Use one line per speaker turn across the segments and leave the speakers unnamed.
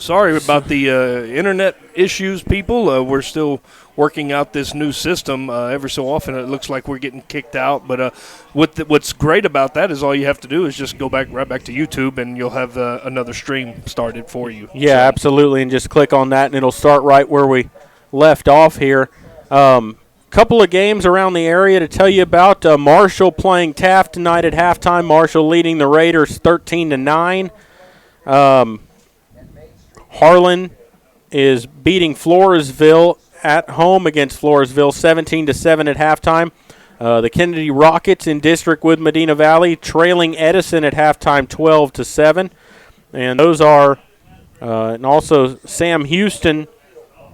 Sorry about the internet issues, people. We're still working out this new system. Every so often it looks like we're getting kicked out. But what's great about that is all you have to do is just go right back to YouTube, and you'll have another stream started for you.
Yeah, absolutely, and just click on that, and it'll start right where we left off here. Couple of games around the area to tell you about. Marshall playing Taft tonight at halftime. Marshall leading the Raiders 13-9. Harlan is beating Floresville at home against Floresville 17-7 at halftime. The Kennedy Rockets in district with Medina Valley trailing Edison at halftime 12-7. And those are, and also Sam Houston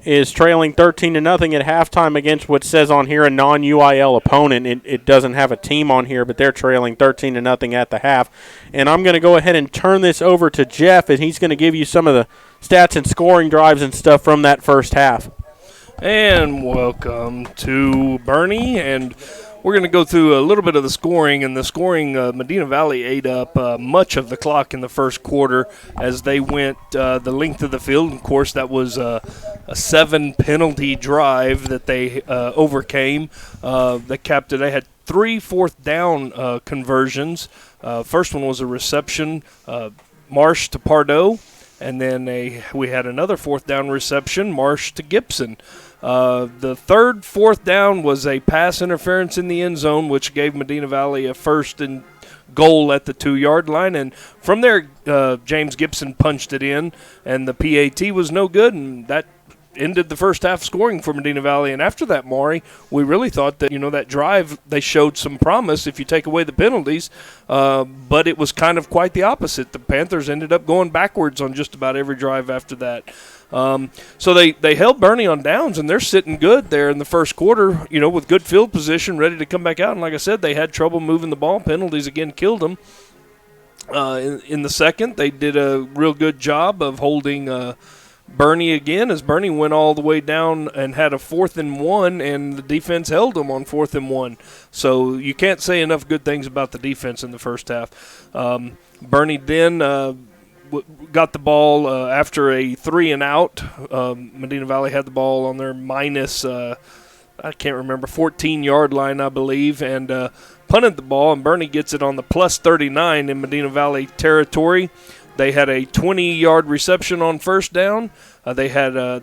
is trailing 13-0 at halftime against what says on here a non-UIL opponent. It doesn't have a team on here, but they're trailing 13-0 at the half. And I'm going to go ahead and turn this over to Jeff, and he's going to give you some of the stats and scoring drives and stuff from that first half.
And welcome to Boerne, and we're going to go through a little bit of the scoring. And the scoring, Medina Valley ate up much of the clock in the first quarter as they went the length of the field. Of course, that was a 7-penalty drive that they overcame. They had 3 fourth-down conversions. First one was a reception, Marsh to Pardo, and then we had another fourth-down reception, Marsh to Gibson. The third fourth down was a pass interference in the end zone, which gave Medina Valley a first and goal at the 2-yard line. And from there, James Gibson punched it in, and the PAT was no good, and that ended the first half scoring for Medina Valley. And after that, Maury, we really thought that, that drive, they showed some promise if you take away the penalties, but it was kind of quite the opposite. The Panthers ended up going backwards on just about every drive after that. So they held Boerne on downs, and they're sitting good there in the first quarter, with good field position, ready to come back out. And like I said, they had trouble moving the ball. Penalties again killed them. In the second, they did a real good job of holding Boerne again, as Boerne went all the way down and had a 4th and 1, and the defense held them on 4th and 1. So you can't say enough good things about the defense in the first half. Boerne then got the ball after a 3-and-out. Medina Valley had the ball on their minus, I can't remember, 14-yard line, I believe, and punted the ball, and Boerne gets it on the plus 39 in Medina Valley territory. They had a 20-yard reception on first down. They had a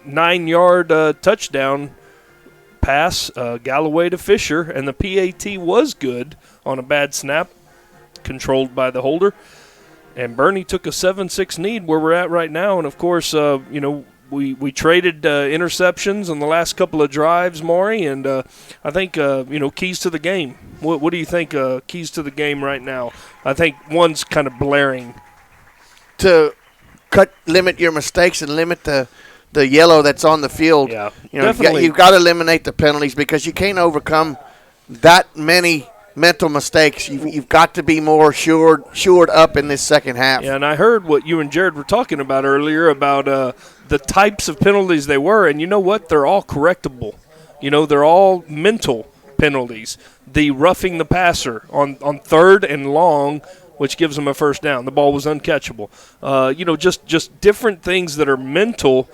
9-yard touchdown pass, Galloway to Fisher, and the PAT was good on a bad snap, controlled by the holder. And Boerne took a 7-6 lead where we're at right now. And, of course, we traded interceptions on the last couple of drives, Maury, and I think, keys to the game. What do you think keys to the game right now? I think one's kind of blaring.
To limit your mistakes and limit the yellow that's on the field.
Yeah,
definitely. You've got to eliminate the penalties because you can't overcome that many mental mistakes. You've got to be more shored up in this second half.
Yeah, and I heard what you and Jared were talking about earlier about the types of penalties they were, and you know what? They're all correctable. They're all mental penalties. The roughing the passer on 3rd and long, which gives them a first down. The ball was uncatchable. Just different things that are mental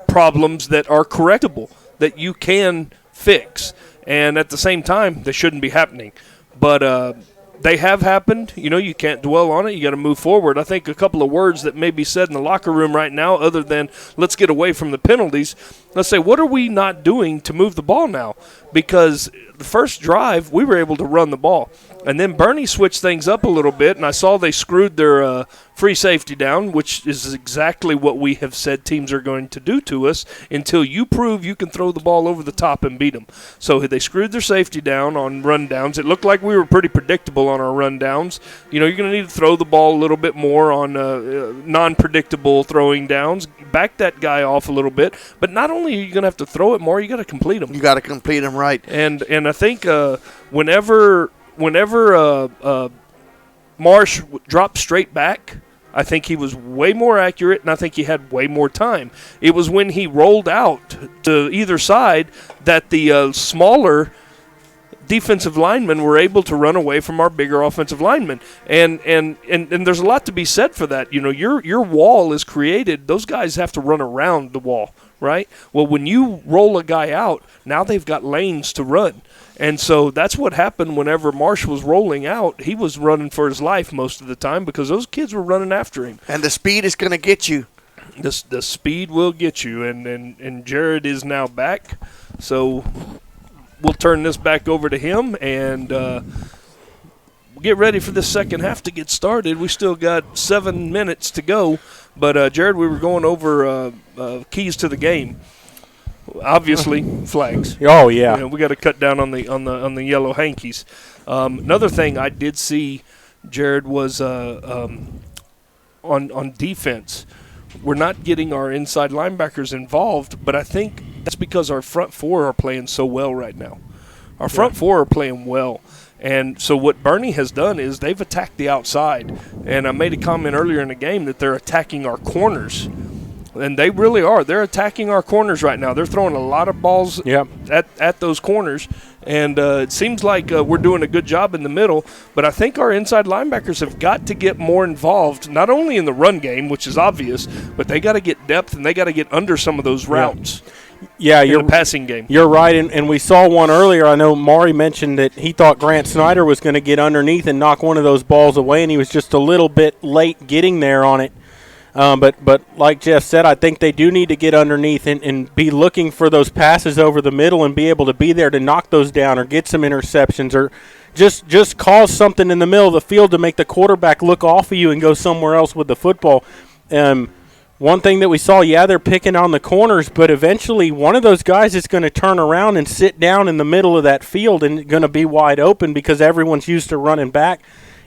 problems that are correctable, that you can fix. And at the same time, they shouldn't be happening. But they have happened. You can't dwell on it. You got to move forward. I think a couple of words that may be said in the locker room right now, other than let's get away from the penalties, let's say, what are we not doing to move the ball now? Because the first drive, we were able to run the ball. And then Boerne switched things up a little bit, and I saw they screwed their free safety down, which is exactly what we have said teams are going to do to us until you prove you can throw the ball over the top and beat them. So they screwed their safety down on run downs. It looked like we were pretty predictable on our run downs. You're going to need to throw the ball a little bit more on non-predictable throwing downs. Back that guy off a little bit. But not only are you going to have to throw it more, you got to complete them.
You got to complete them right.
And I think whenever Marsh dropped straight back, I think he was way more accurate, and I think he had way more time. It was when he rolled out to either side that the smaller defensive linemen were able to run away from our bigger offensive linemen. And there's a lot to be said for that. You know, your wall is created. Those guys have to run around the wall, right? Well, when you roll a guy out, now they've got lanes to run. And so that's what happened whenever Marsh was rolling out. He was running for his life most of the time because those kids were running after him.
And the speed is going to get you.
The speed will get you. And Jared is now back. So we'll turn this back over to him and get ready for this second half to get started. We still got 7 minutes to go. But, Jared, we were going over keys to the game. Obviously, flags.
Oh yeah,
you know, we got to cut down on the yellow hankies. Another thing I did see, Jared, was on defense. We're not getting our inside linebackers involved, but I think that's because our front four are playing so well right now. Our front four are playing well. And so what Boerne has done is they've attacked the outside. And I made a comment earlier in the game that they're attacking our corners. And they really are. They're attacking our corners right now. They're throwing a lot of balls at those corners. And it seems like we're doing a good job in the middle. But I think our inside linebackers have got to get more involved, not only in the run game, which is obvious, but they got to get depth and they got to get under some of those routes.
Yeah,
in the passing game.
You're right, and we saw one earlier. I know Maury mentioned that he thought Grant Snyder was going to get underneath and knock one of those balls away, and he was just a little bit late getting there on it. But like Jeff said, I think they do need to get underneath and be looking for those passes over the middle and be able to be there to knock those down or get some interceptions or just cause something in the middle of the field to make the quarterback look off of you and go somewhere else with the football. One thing that we saw, they're picking on the corners, but eventually one of those guys is going to turn around and sit down in the middle of that field and going to be wide open because everyone's used to running back.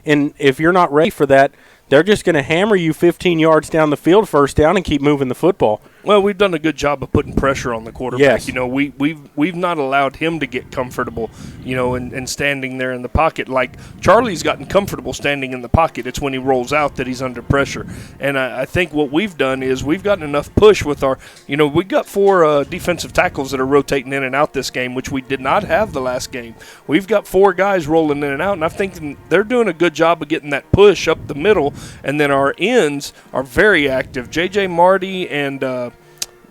And if you're not ready for that, they're just going to hammer you 15 yards down the field first down and keep moving the football.
Well, we've done a good job of putting pressure on the quarterback.
Yes.
You know, we've not allowed him to get comfortable, you know, and standing there in the pocket. Like Charlie's gotten comfortable standing in the pocket. It's when he rolls out that he's under pressure. And I think what we've done is we've gotten enough push with our, you know, we got 4 defensive tackles that are rotating in and out this game, which we did not have the last game. We've got 4 guys rolling in and out, and I think they're doing a good job of getting that push up the middle. And then our ends are very active. J.J. Marty and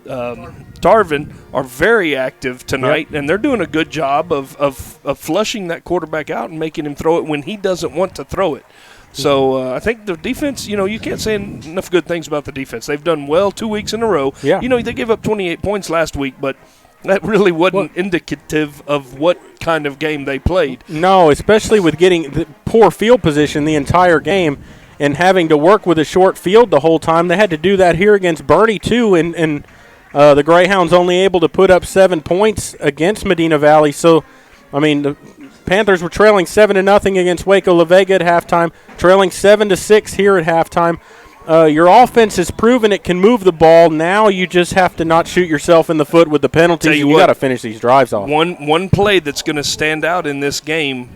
Tarvin are very active tonight, and they're doing a good job of flushing that quarterback out and making him throw it when he doesn't want to throw it. So I think the defense, you know, you can't say enough good things about the defense. They've done well 2 weeks in a row.
Yeah.
You know, they gave up 28 points last week, but that really wasn't indicative of what kind of game they played.
No, especially with getting the poor field position the entire game and having to work with a short field the whole time. They had to do that here against Boerne, too, and the Greyhounds only able to put up 7 points against Medina Valley. So, I mean, the Panthers were trailing 7-0 against Waco La Vega at halftime, trailing 7-6 here at halftime. Your offense has proven it can move the ball. Now you just have to not shoot yourself in the foot with the penalties. You got to finish these drives off.
One play that's going to stand out in this game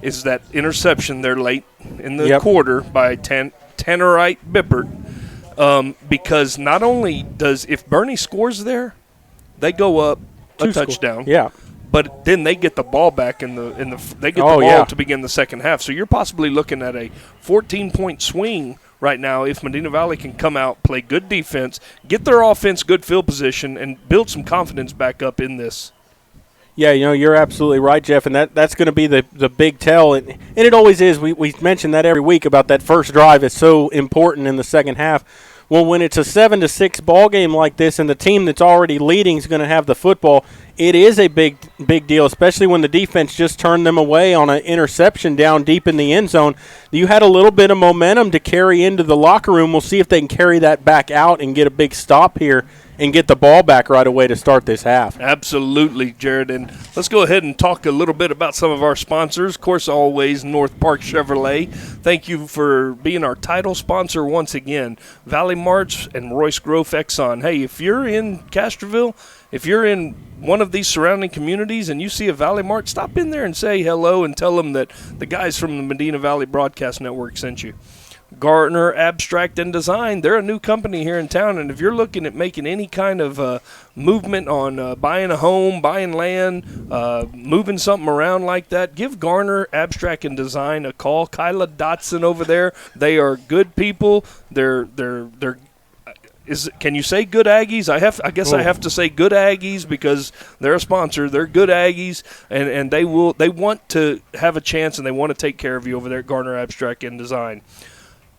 is that interception there late in the quarter by Tannerite Bippert. Because not only does, if Boerne scores there, they go up a touchdown.
Yeah.
But then they get the ball back they get the ball to begin the second half. So you're possibly looking at a 14-point swing right now if Medina Valley can come out, play good defense, get their offense good field position, and build some confidence back up in this.
Yeah, you know, you're absolutely right, Jeff, and that's going to be the big tell. And it always is. We mention that every week about that first drive is so important in the second half. Well, when it's a 7-6 ball game like this and the team that's already leading is going to have the football, it is a big deal, especially when the defense just turned them away on an interception down deep in the end zone. You had a little bit of momentum to carry into the locker room. We'll see if they can carry that back out and get a big stop here and get the ball back right away to start this half.
Absolutely, Jared. And let's go ahead and talk a little bit about some of our sponsors. Of course, always North Park Chevrolet. Thank you for being our title sponsor once again. Valley March and Royce Grove Exxon. Hey, if you're in Castroville, if you're in one of these surrounding communities and you see a Valley Mart, stop in there and say hello and tell them that the guys from the Medina Valley Broadcast Network sent you. Garner Abstract and Design. They're a new company here in town, and if you're looking at making any kind of movement on buying a home, buying land, moving something around like that, give Garner Abstract and Design a call. Kyla Dotson over there. They are good people. Can you say good Aggies? I guess I have to say good Aggies because they're a sponsor. They're good Aggies, and they want to have a chance, and they want to take care of you over there at Garner Abstract and Design.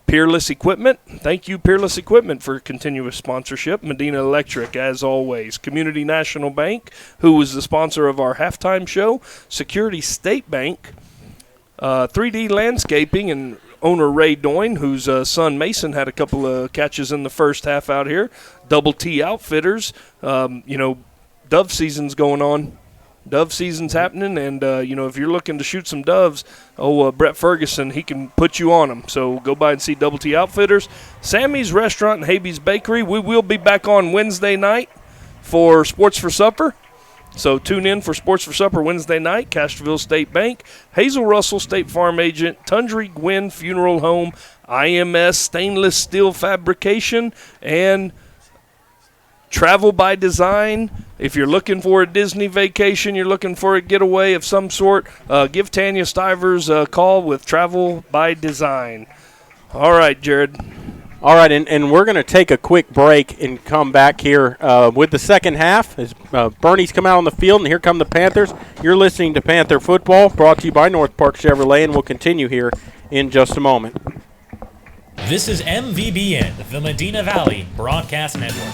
Peerless Equipment. Thank you, Peerless Equipment, for continuous sponsorship. Medina Electric, as always. Community National Bank, who was the sponsor of our halftime show. Security State Bank. 3D Landscaping and owner Ray Doyne, whose son Mason had a couple of catches in the first half out here. Double T Outfitters. Dove season's going on. Dove season's happening, and, if you're looking to shoot some doves, Brett Ferguson, he can put you on them. So go by and see Double T Outfitters. Sammy's Restaurant and Habee's Bakery. We will be back on Wednesday night for Sports for Supper. So tune in for Sports for Supper Wednesday night. Castroville State Bank, Hazel Russell State Farm Agent, Tundry Gwynn Funeral Home, IMS Stainless Steel Fabrication, and Travel by Design. If you're looking for a Disney vacation, you're looking for a getaway of some sort, give Tanya Stivers a call with Travel by Design. All right, Jared.
All right, and we're going to take a quick break and come back here with the second half as Bernie's come out on the field, and here come the Panthers. You're listening to Panther Football, brought to you by North Park Chevrolet, and we'll continue here in just a moment.
This is MVBN, the Medina Valley Broadcast Network.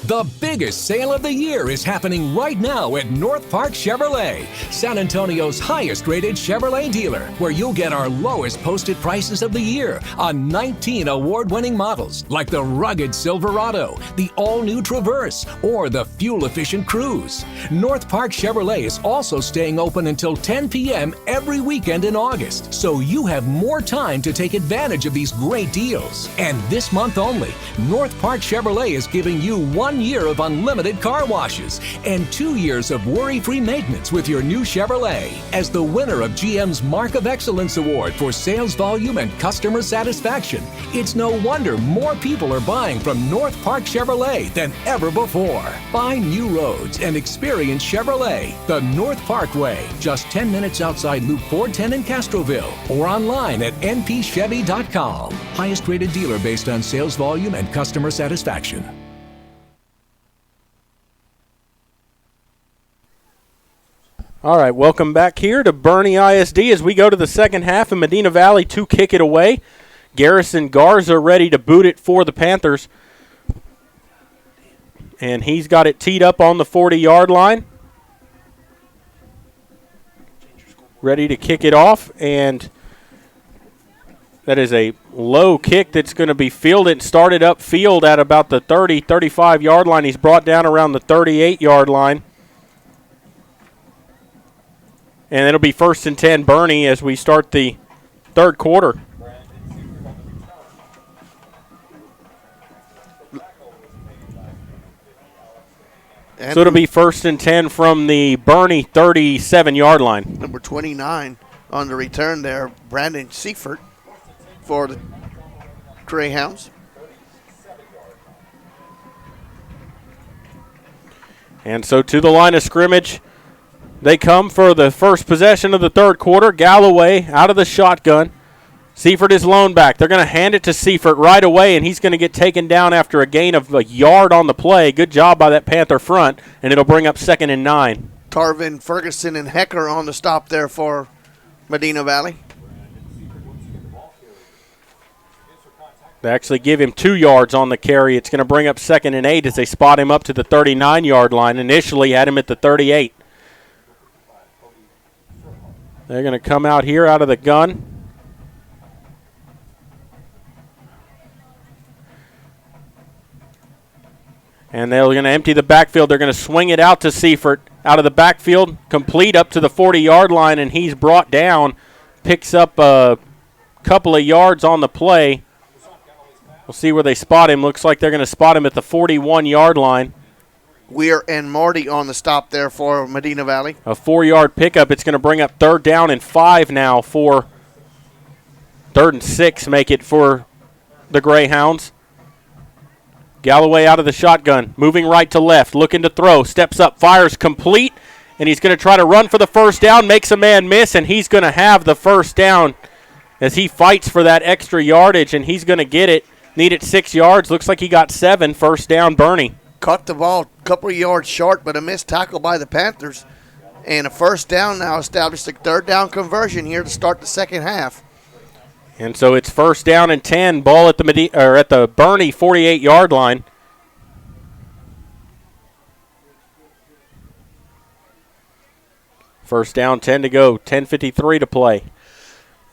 The biggest sale of the year is happening right now at North Park Chevrolet, San Antonio's highest-rated Chevrolet dealer, where you'll get our lowest posted prices of the year on 19 award-winning models like the rugged Silverado, the all-new Traverse, or the fuel-efficient Cruze. North Park Chevrolet is also staying open until 10 p.m. every weekend in August, so you have more time to take advantage of these great deals. And this month only, North Park Chevrolet is giving you 1 year of unlimited car washes and 2 years of worry-free maintenance with your new Chevrolet. As the winner of GM's Mark of Excellence Award for sales volume and customer satisfaction, it's no wonder more people are buying from North Park Chevrolet than ever before. Find new roads and experience Chevrolet the North Park way, just 10 minutes outside Loop 410 in Castroville, or online at npchevy.com. Highest rated dealer based on sales volume and customer satisfaction.
All right, welcome back here to Boerne ISD as we go to the second half, and Medina Valley to kick it away. Garrison Garza ready to boot it for the Panthers. And he's got it teed up on the 40-yard line. Ready to kick it off, and that is a low kick that's going to be fielded, started up field at about the 30, 35-yard line. He's brought down around the 38-yard line. And it'll be 1st and 10 Boerne as we start the third quarter. So it'll be 1st and 10 from the Boerne 37-yard line.
Number 29 on the return there, Brandon Seifert for the Greyhounds.
And so to the line of scrimmage, they come for the first possession of the third quarter. Galloway out of the shotgun. Seifert is lone back. They're going to hand it to Seifert right away, and he's going to get taken down after a gain of a yard on the play. Good job by that Panther front, and it'll bring up 2nd and 9.
Tarvin, Ferguson, and Hecker on the stop there for Medina Valley.
They actually give him 2 yards on the carry. It's going to bring up 2nd and 8 as they spot him up to the 39-yard line. Initially had him at the 38. They're going to come out here out of the gun. And they're going to empty the backfield. They're going to swing it out to Seifert out of the backfield, complete up to the 40-yard line, and he's brought down, picks up a couple of yards on the play. We'll see where they spot him. Looks like they're going to spot him at the 41-yard line.
Weir and Marty on the stop there for Medina Valley.
A 4-yard pickup. It's going to bring up 3rd down and 5 now for 3rd and 6, make it for the Greyhounds. Galloway out of the shotgun, moving right to left, looking to throw, steps up, fires complete, and he's going to try to run for the first down, makes a man miss, and he's going to have the first down as he fights for that extra yardage, and he's going to get it. Needed 6 yards. Looks like he got 7. First down, Boerne.
Caught the ball a couple of yards short, but a missed tackle by the Panthers. And a first down now established a third down conversion here to start the second half.
And so it's first down and 10. Ball at the Boerne 48-yard line. First down, 10 to go. 10:53 to play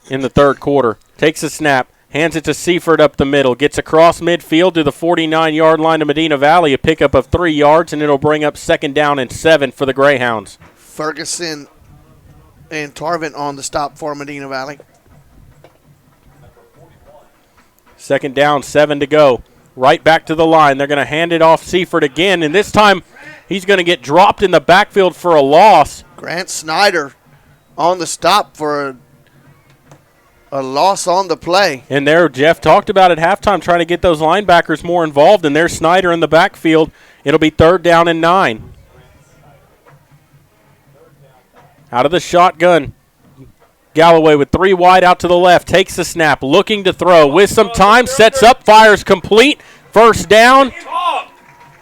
in the third quarter. Takes a snap. Hands it to Seaford up the middle. Gets across midfield to the 49-yard line of Medina Valley. A pickup of 3 yards, and it'll bring up second down and 7 for the Greyhounds.
Ferguson and Tarvin on the stop for Medina Valley.
Second down, 7 to go. Right back to the line. They're going to hand it off Seaford again, and this time he's going to get dropped in the backfield for a loss.
Grant Snyder on the stop for a loss on the play.
And there, Jeff talked about at halftime trying to get those linebackers more involved, and there's Snyder in the backfield. It'll be third down and 9. Out of the shotgun, Galloway with 3 wide out to the left, takes the snap, looking to throw with some time, sets up, fires complete, first down.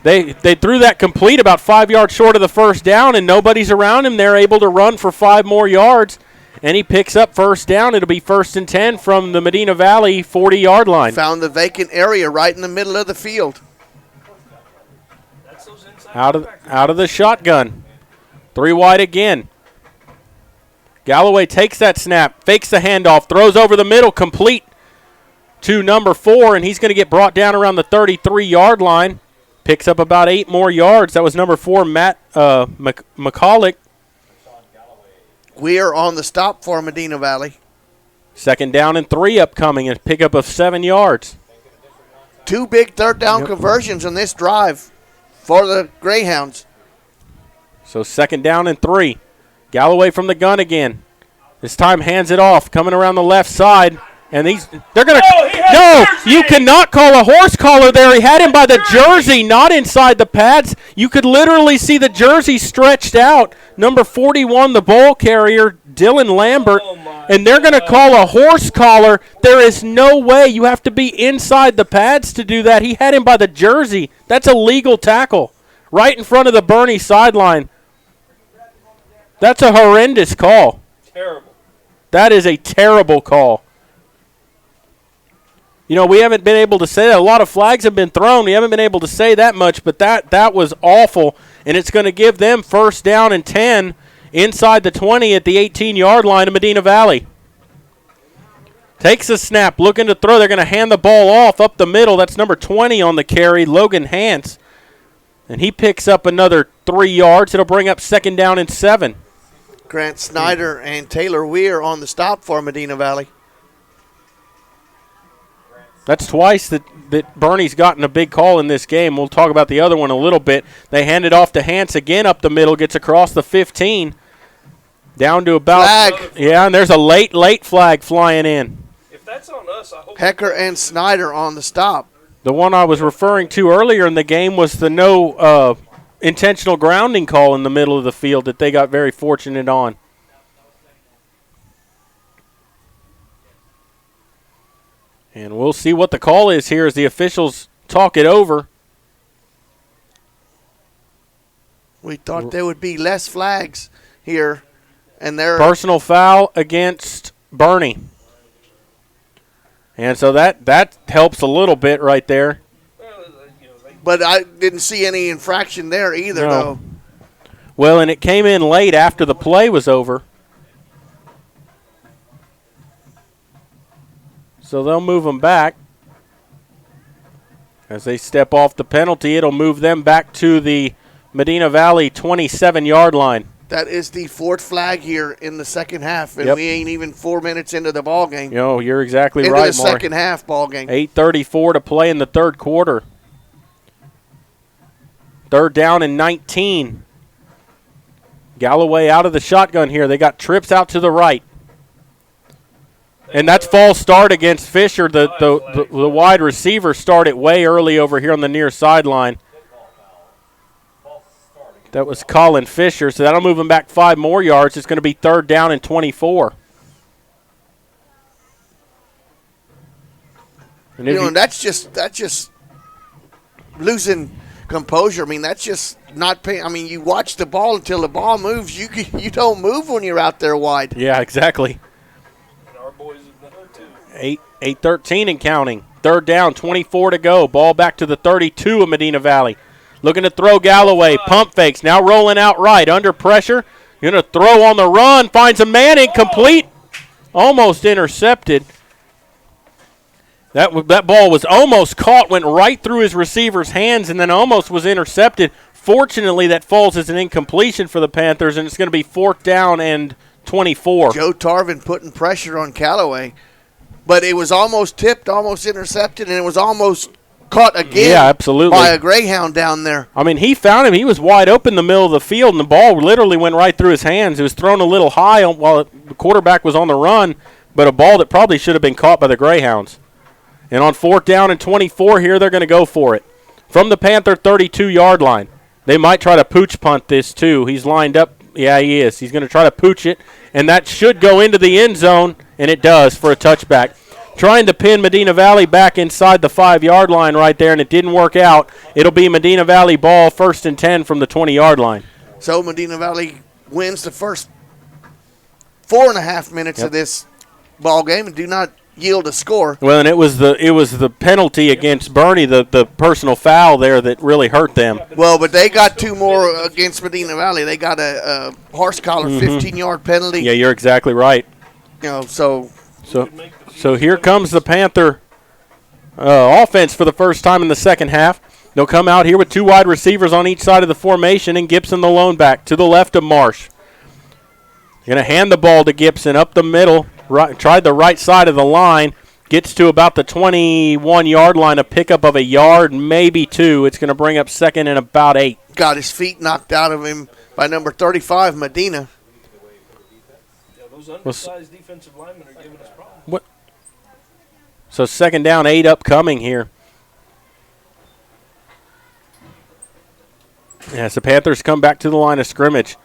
They threw that complete about 5 yards short of the first down, and nobody's around him. They're able to run for 5 more yards. And he picks up first down. It'll be first and 10 from the Medina Valley 40-yard line.
Found the vacant area right in the middle of the field.
Out of the shotgun. 3 wide again. Galloway takes that snap, fakes the handoff, throws over the middle, complete to number 4, and he's going to get brought down around the 33-yard line. Picks up about 8 more yards. That was number 4, Matt McCulloch.
We're on the stop for Medina Valley.
Second down and 3 upcoming, a pickup of 7 yards.
2 big third down conversions on this drive for the Greyhounds.
So second down and 3. Galloway from the gun again. This time hands it off, coming around the left side. And they're going to – no, you cannot call a horse collar there. He had him by the jersey, not inside the pads. You could literally see the jersey stretched out. Number 41, the ball carrier, Dylan Lambert. And they're going to call a horse collar. There is no way. You have to be inside the pads to do that. He had him by the jersey. That's a legal tackle right in front of the Boerne sideline. That's a horrendous call.
Terrible.
That is a terrible call. You know, we haven't been able to say that. A lot of flags have been thrown. We haven't been able to say that much, but that was awful, and it's going to give them first down and 10 inside the 20 at the 18-yard line of Medina Valley. Takes a snap, looking to throw. They're going to hand the ball off up the middle. That's number 20 on the carry, Logan Hance, and he picks up another 3 yards. It'll bring up second down and 7.
Grant Snyder and Taylor Weir on the stop for Medina Valley.
That's twice that Boerne's gotten a big call in this game. We'll talk about the other one a little bit. They hand it off to Hance again up the middle, gets across the 15, down to about
flag.
Yeah, and there's a late flag flying in.
If that's on us, I hope
Hecker and Snyder on the stop.
The one I was referring to earlier in the game was the no intentional grounding call in the middle of the field that they got very fortunate on. And we'll see what the call is here as the officials talk it over.
We thought there would be less flags here, and they're
Personal foul against Boerne. And so that helps a little bit right there.
But I didn't see any infraction there either,
No.
though.
Well, and it came in late after the play was over. So they'll move them back. As they step off the penalty, it'll move them back to the Medina Valley 27-yard line.
That is the 4th flag here in the second half, and
Yep.
we ain't even 4 minutes into the ball game.
No, you're exactly
into
right,
the
Mark.
second half ball game.
8:34 to play in the third quarter. Third down and 19. Galloway out of the shotgun here. They got trips out to the right. And that's false start against Fisher. The wide receiver started way early over here on the near sideline. That was Colin Fisher, so that'll move him back 5 more yards. It's going to be 3rd down and 24.
And that's just losing composure. I mean, that's just not paying. I mean, you watch the ball until the ball moves. You don't move when you're out there wide.
Yeah, exactly.
And our boys have done it too.
8-13 and counting. 3rd down, 24 to go. Ball back to the 32 of Medina Valley. Looking to throw Galloway. Pump fakes. Now rolling out right. Under pressure. Going to throw on the run. Finds a man. Incomplete. Almost intercepted. That ball was almost caught. Went right through his receiver's hands and then almost was intercepted. Fortunately, that falls as an incompletion for the Panthers, and it's going to be 4th down and 24.
Joe Tarvin putting pressure on Callaway. But it was almost tipped, almost intercepted, and it was almost caught again.
Yeah, absolutely.
By a Greyhound down there.
I mean, he found him. He was wide open in the middle of the field, and the ball literally went right through his hands. It was thrown a little high while the quarterback was on the run, but a ball that probably should have been caught by the Greyhounds. And on 4th down and 24 here, they're going to go for it. From the Panther 32-yard line. They might try to pooch punt this too. He's lined up. Yeah, he is. He's going to try to pooch it, and that should go into the end zone, and it does for a touchback. Trying to pin Medina Valley back inside the 5-yard line right there, and it didn't work out. It'll be Medina Valley ball 1st and 10 from the 20-yard line.
So Medina Valley wins the first 4.5 minutes of this ball game and do not yield a score.
Well, and it was the penalty against Boerne, the personal foul there that really hurt them.
Well, but they got 2 more against Medina Valley. They got a horse collar 15-yard penalty.
Yeah, you're exactly right.
You know, So
here comes the Panther offense for the first time in the second half. They'll come out here with 2 wide receivers on each side of the formation, and Gibson the lone back to the left of Marsh. Going to hand the ball to Gibson up the middle. Tried the right side of the line. Gets to about the 21-yard line, a pickup of a yard, maybe 2. It's going to bring up 2nd and about 8.
Got his feet knocked out of him by number 35, Medina.
Yeah, those undersized defensive linemen are giving us problems.
What? So 2nd down, 8 upcoming here. As the Panthers come back to the line of scrimmage.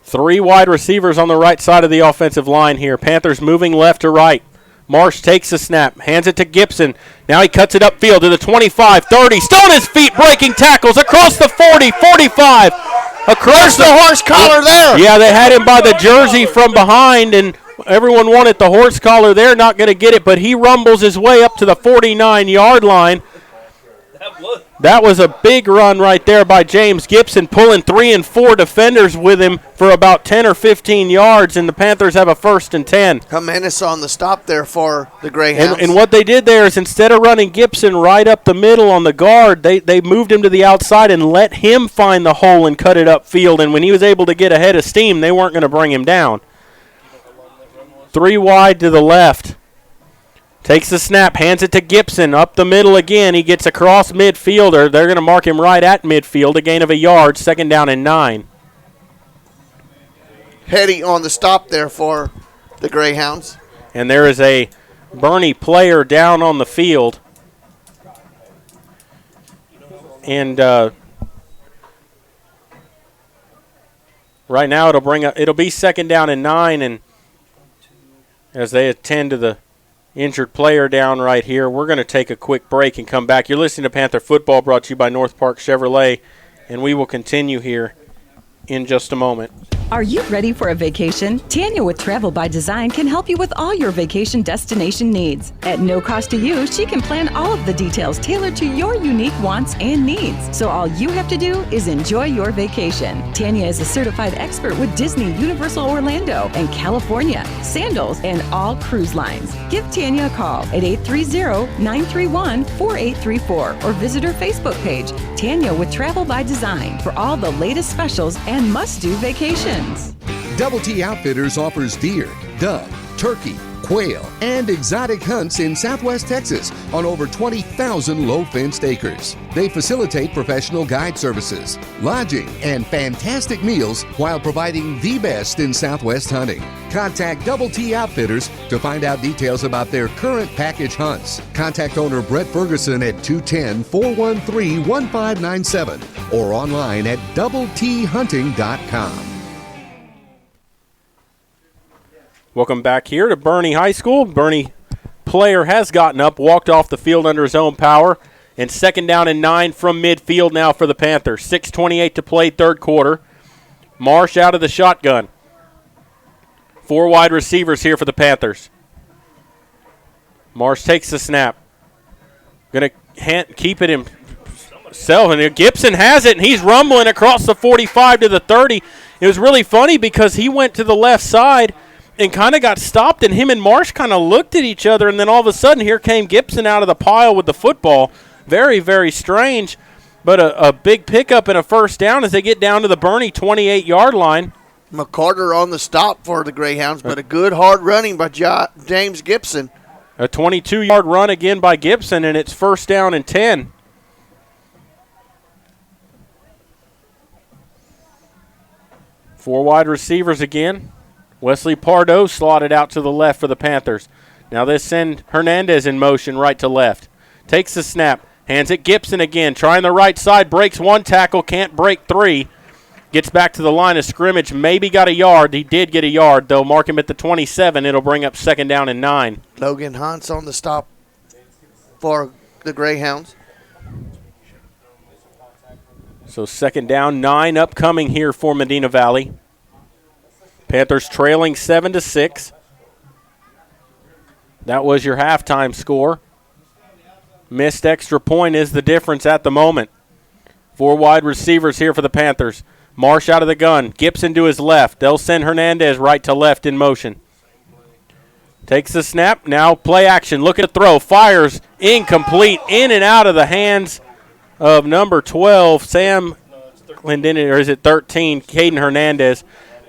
3 wide receivers on the right side of the offensive line here. Panthers moving left to right. Marsh takes the snap, hands it to Gibson. Now he cuts it upfield to the 25, 30. Still on his feet, breaking tackles across the 40, 45. Across
the horse collar there.
Yeah, they had him by the jersey from behind, and everyone wanted the horse collar there. Not going to get it, but he rumbles his way up to the 49-yard line. That was a big run right there by James Gibson, pulling 3 and 4 defenders with him for about 10 or 15 yards, and the Panthers have a 1st and 10.
Jimenez on the stop there for the Greyhounds.
And what they did there is instead of running Gibson right up the middle on the guard, they moved him to the outside and let him find the hole and cut it upfield, and when he was able to get ahead of steam, they weren't going to bring him down. 3 wide to the left. Takes the snap, hands it to Gibson, up the middle again. He gets across midfield, or they're going to mark him right at midfield, a gain of a yard, 2nd down and 9.
Hetty on the stop there for the Greyhounds.
And there is a Boerne player down on the field. And right now it'll be 2nd down and 9, and as they attend to the injured player down right here, we're going to take a quick break and come back. You're listening to Panther Football, brought to you by North Park Chevrolet, and we will continue here in just a moment.
Are you ready for a vacation? Tanya with Travel by Design can help you with all your vacation destination needs. At no cost to you, she can plan all of the details tailored to your unique wants and needs. So all you have to do is enjoy your vacation. Tanya is a certified expert with Disney, Universal Orlando, and California, Sandals, and all cruise lines. Give Tanya a call at 830-931-4834 or visit her Facebook page, Tanya with Travel by Design, for all the latest specials and must-do vacations.
Double T Outfitters offers deer, dove, turkey, quail, and exotic hunts in Southwest Texas on over 20,000 low-fenced acres. They facilitate professional guide services, lodging, and fantastic meals while providing the best in Southwest hunting. Contact Double T Outfitters to find out details about their current package hunts. Contact owner Brett Ferguson at 210-413-1597 or online at doubleTHunting.com.
Welcome back here to Boerne High School. Boerne player has gotten up, walked off the field under his own power, and 2nd down and 9 from midfield now for the Panthers. 6:28 to play, third quarter. Marsh out of the shotgun. 4 wide receivers here for the Panthers. Marsh takes the snap. Going to keep it himself, and Gibson has it, and he's rumbling across the 45 to the 30. It was really funny because he went to the left side and kind of got stopped, and him and Marsh kind of looked at each other, and then all of a sudden here came Gibson out of the pile with the football. Very, very strange, but a big pickup and a first down as they get down to the Boerne 28-yard line.
McCarter on the stop for the Greyhounds, but a good hard running by James Gibson.
A 22-yard run again by Gibson, and it's first down and 10. Four wide receivers again. Wesley Pardo slotted out to the left for the Panthers. Now they send Hernandez in motion right to left. Takes the snap, hands it Gibson again, trying the right side, breaks one tackle, can't break 3. Gets back to the line of scrimmage, maybe got a yard. He did get a yard, though. Mark him at the 27. It'll bring up 2nd down and 9.
Logan Hunt's on the stop for the Greyhounds.
So 2nd down, 9 upcoming here for Medina Valley. Panthers trailing 7-6. That was your halftime score. Missed extra point is the difference at the moment. 4 wide receivers here for the Panthers. Marsh out of the gun. Gibson to his left. They'll send Hernandez right to left in motion. Takes the snap. Now play action. Look at the throw. Fires. Incomplete. In and out of the hands of number 12, Sam Clendenin, or is it 13, Caden Hernandez.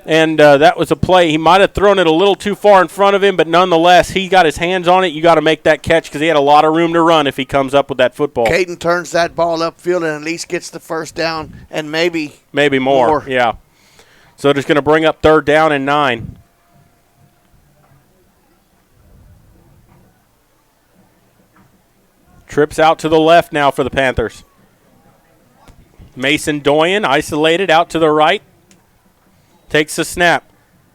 And that was a play. He might have thrown it a little too far in front of him, but nonetheless, he got his hands on it. You got to make that catch because he had a lot of room to run if he comes up with that football.
Caden turns that ball upfield and at least gets the first down and maybe
more. Yeah. So just going to bring up 3rd down and 9. Trips out to the left now for the Panthers. Mason Doyen isolated out to the right. Takes the snap.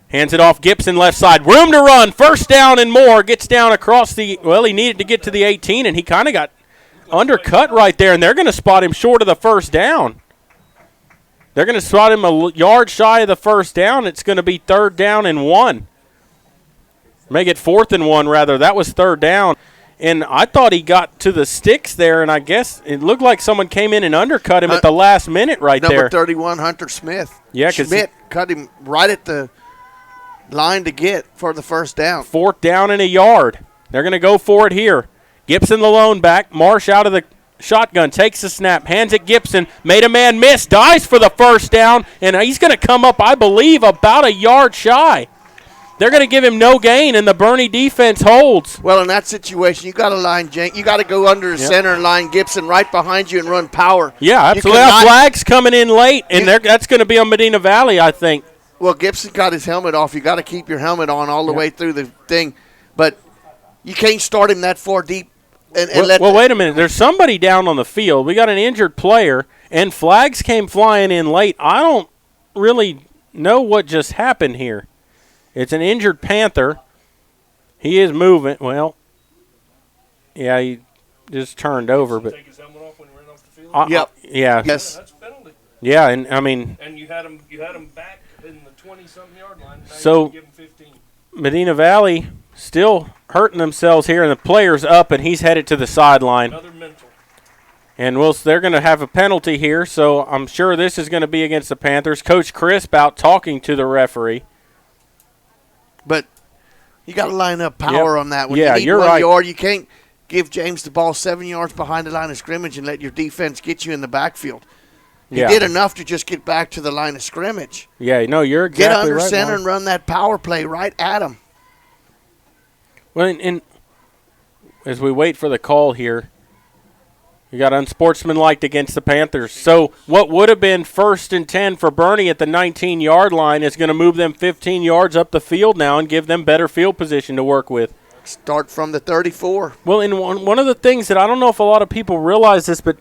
Hands it off Gibson left side. Room to run. First down and more. Gets down across the, well, he needed to get to the 18, and he kind of got undercut right there, and they're going to spot him short of the first down. They're going to spot him a yard shy of the first down. It's going to be 3rd down and 1. Make it 4th and 1, rather. That was 3rd down. And I thought he got to the sticks there, and I guess it looked like someone came in and undercut him at the last minute right there.
Number 31, Hunter Smith.
Yeah, because
Schmidt cut him right at the line to get for the first down.
4th down and a yard. They're going to go for it here. Gibson the lone back. Marsh out of the shotgun. Takes the snap. Hands it Gibson. Made a man miss. Dives for the first down. And he's going to come up, I believe, about a yard shy. They're going to give him no gain, and the Boerne defense holds.
Well, in that situation, you got to line you got to go under the center and line Gibson right behind you and run power.
Yeah, absolutely. Flag's coming in late, and that's going to be on Medina Valley, I think.
Well, Gibson got his helmet off. You got to keep your helmet on all the way through the thing, but you can't start him that far deep.
Well, wait a minute. There's somebody down on the field. We got an injured player, and flags came flying in late. I don't really know what just happened here. It's an injured Panther. He is moving. Well, yeah, he just turned over. But
take his helmet off when he ran off the field?
Yep.
Yeah.
Yes.
That's a penalty.
Yeah, and I mean.
And you had him back in the 20-something yard line. Now
So
you give him 15.
Medina Valley still hurting themselves here, and the player's up, and he's headed to the sideline.
Another mental.
And they're going to have a penalty here, so I'm sure this is going to be against the Panthers. Coach Crisp out talking to the referee.
But you got to line up power on that one.
Yeah,
you need
you're
1
right.
yard. You can't give James the ball 7 yards behind the line of scrimmage and let your defense get you in the backfield. You did enough to just get back to the line of scrimmage.
Yeah, no, you're exactly right.
Get under center
Mark.
and run that power play right at him.
Well, and as we wait for the call here. You got unsportsmanlike against the Panthers. So what would have been 1st and 10 for Boerne at the 19-yard line is going to move them 15 yards up the field now and give them better field position to work with.
Start from the 34.
Well, and one of the things that I don't know if a lot of people realize this, but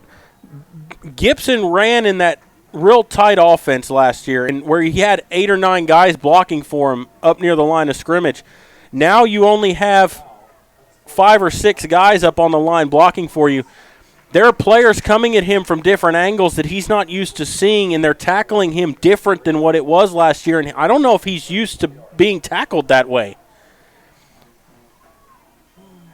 Gibson ran in that real tight offense last year, and where he had 8 or 9 guys blocking for him up near the line of scrimmage. Now you only have 5 or 6 guys up on the line blocking for you. There are players coming at him from different angles that he's not used to seeing, and they're tackling him different than what it was last year. And I don't know if he's used to being tackled that way.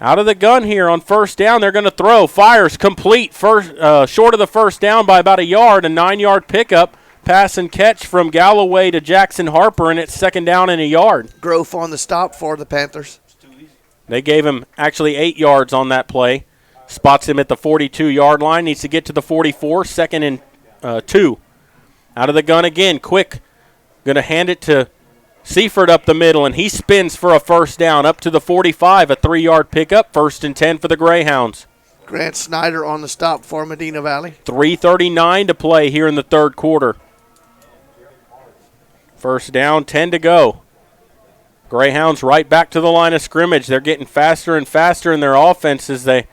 Out of the gun here on 1st down, they're going to throw. Fires complete, short of the 1st down by about a yard, a 9-yard pickup. Pass and catch from Galloway to Jackson Harper, and it's 2nd down and a yard.
Growth on the stop for the Panthers.
They gave him actually 8 yards on that play. Spots him at the 42-yard line. Needs to get to the 44. 2nd and 2. Out of the gun again. Quick. Going to hand it to Seaford up the middle, and he spins for a 1st down up to the 45. A 3-yard pickup. 1st and 10 for the Greyhounds.
Grant Snyder on the stop for Medina Valley.
3:39 to play here in the 3rd quarter. 1st down, 10 to go. Greyhounds right back to the line of scrimmage. They're getting faster and faster in their offense as they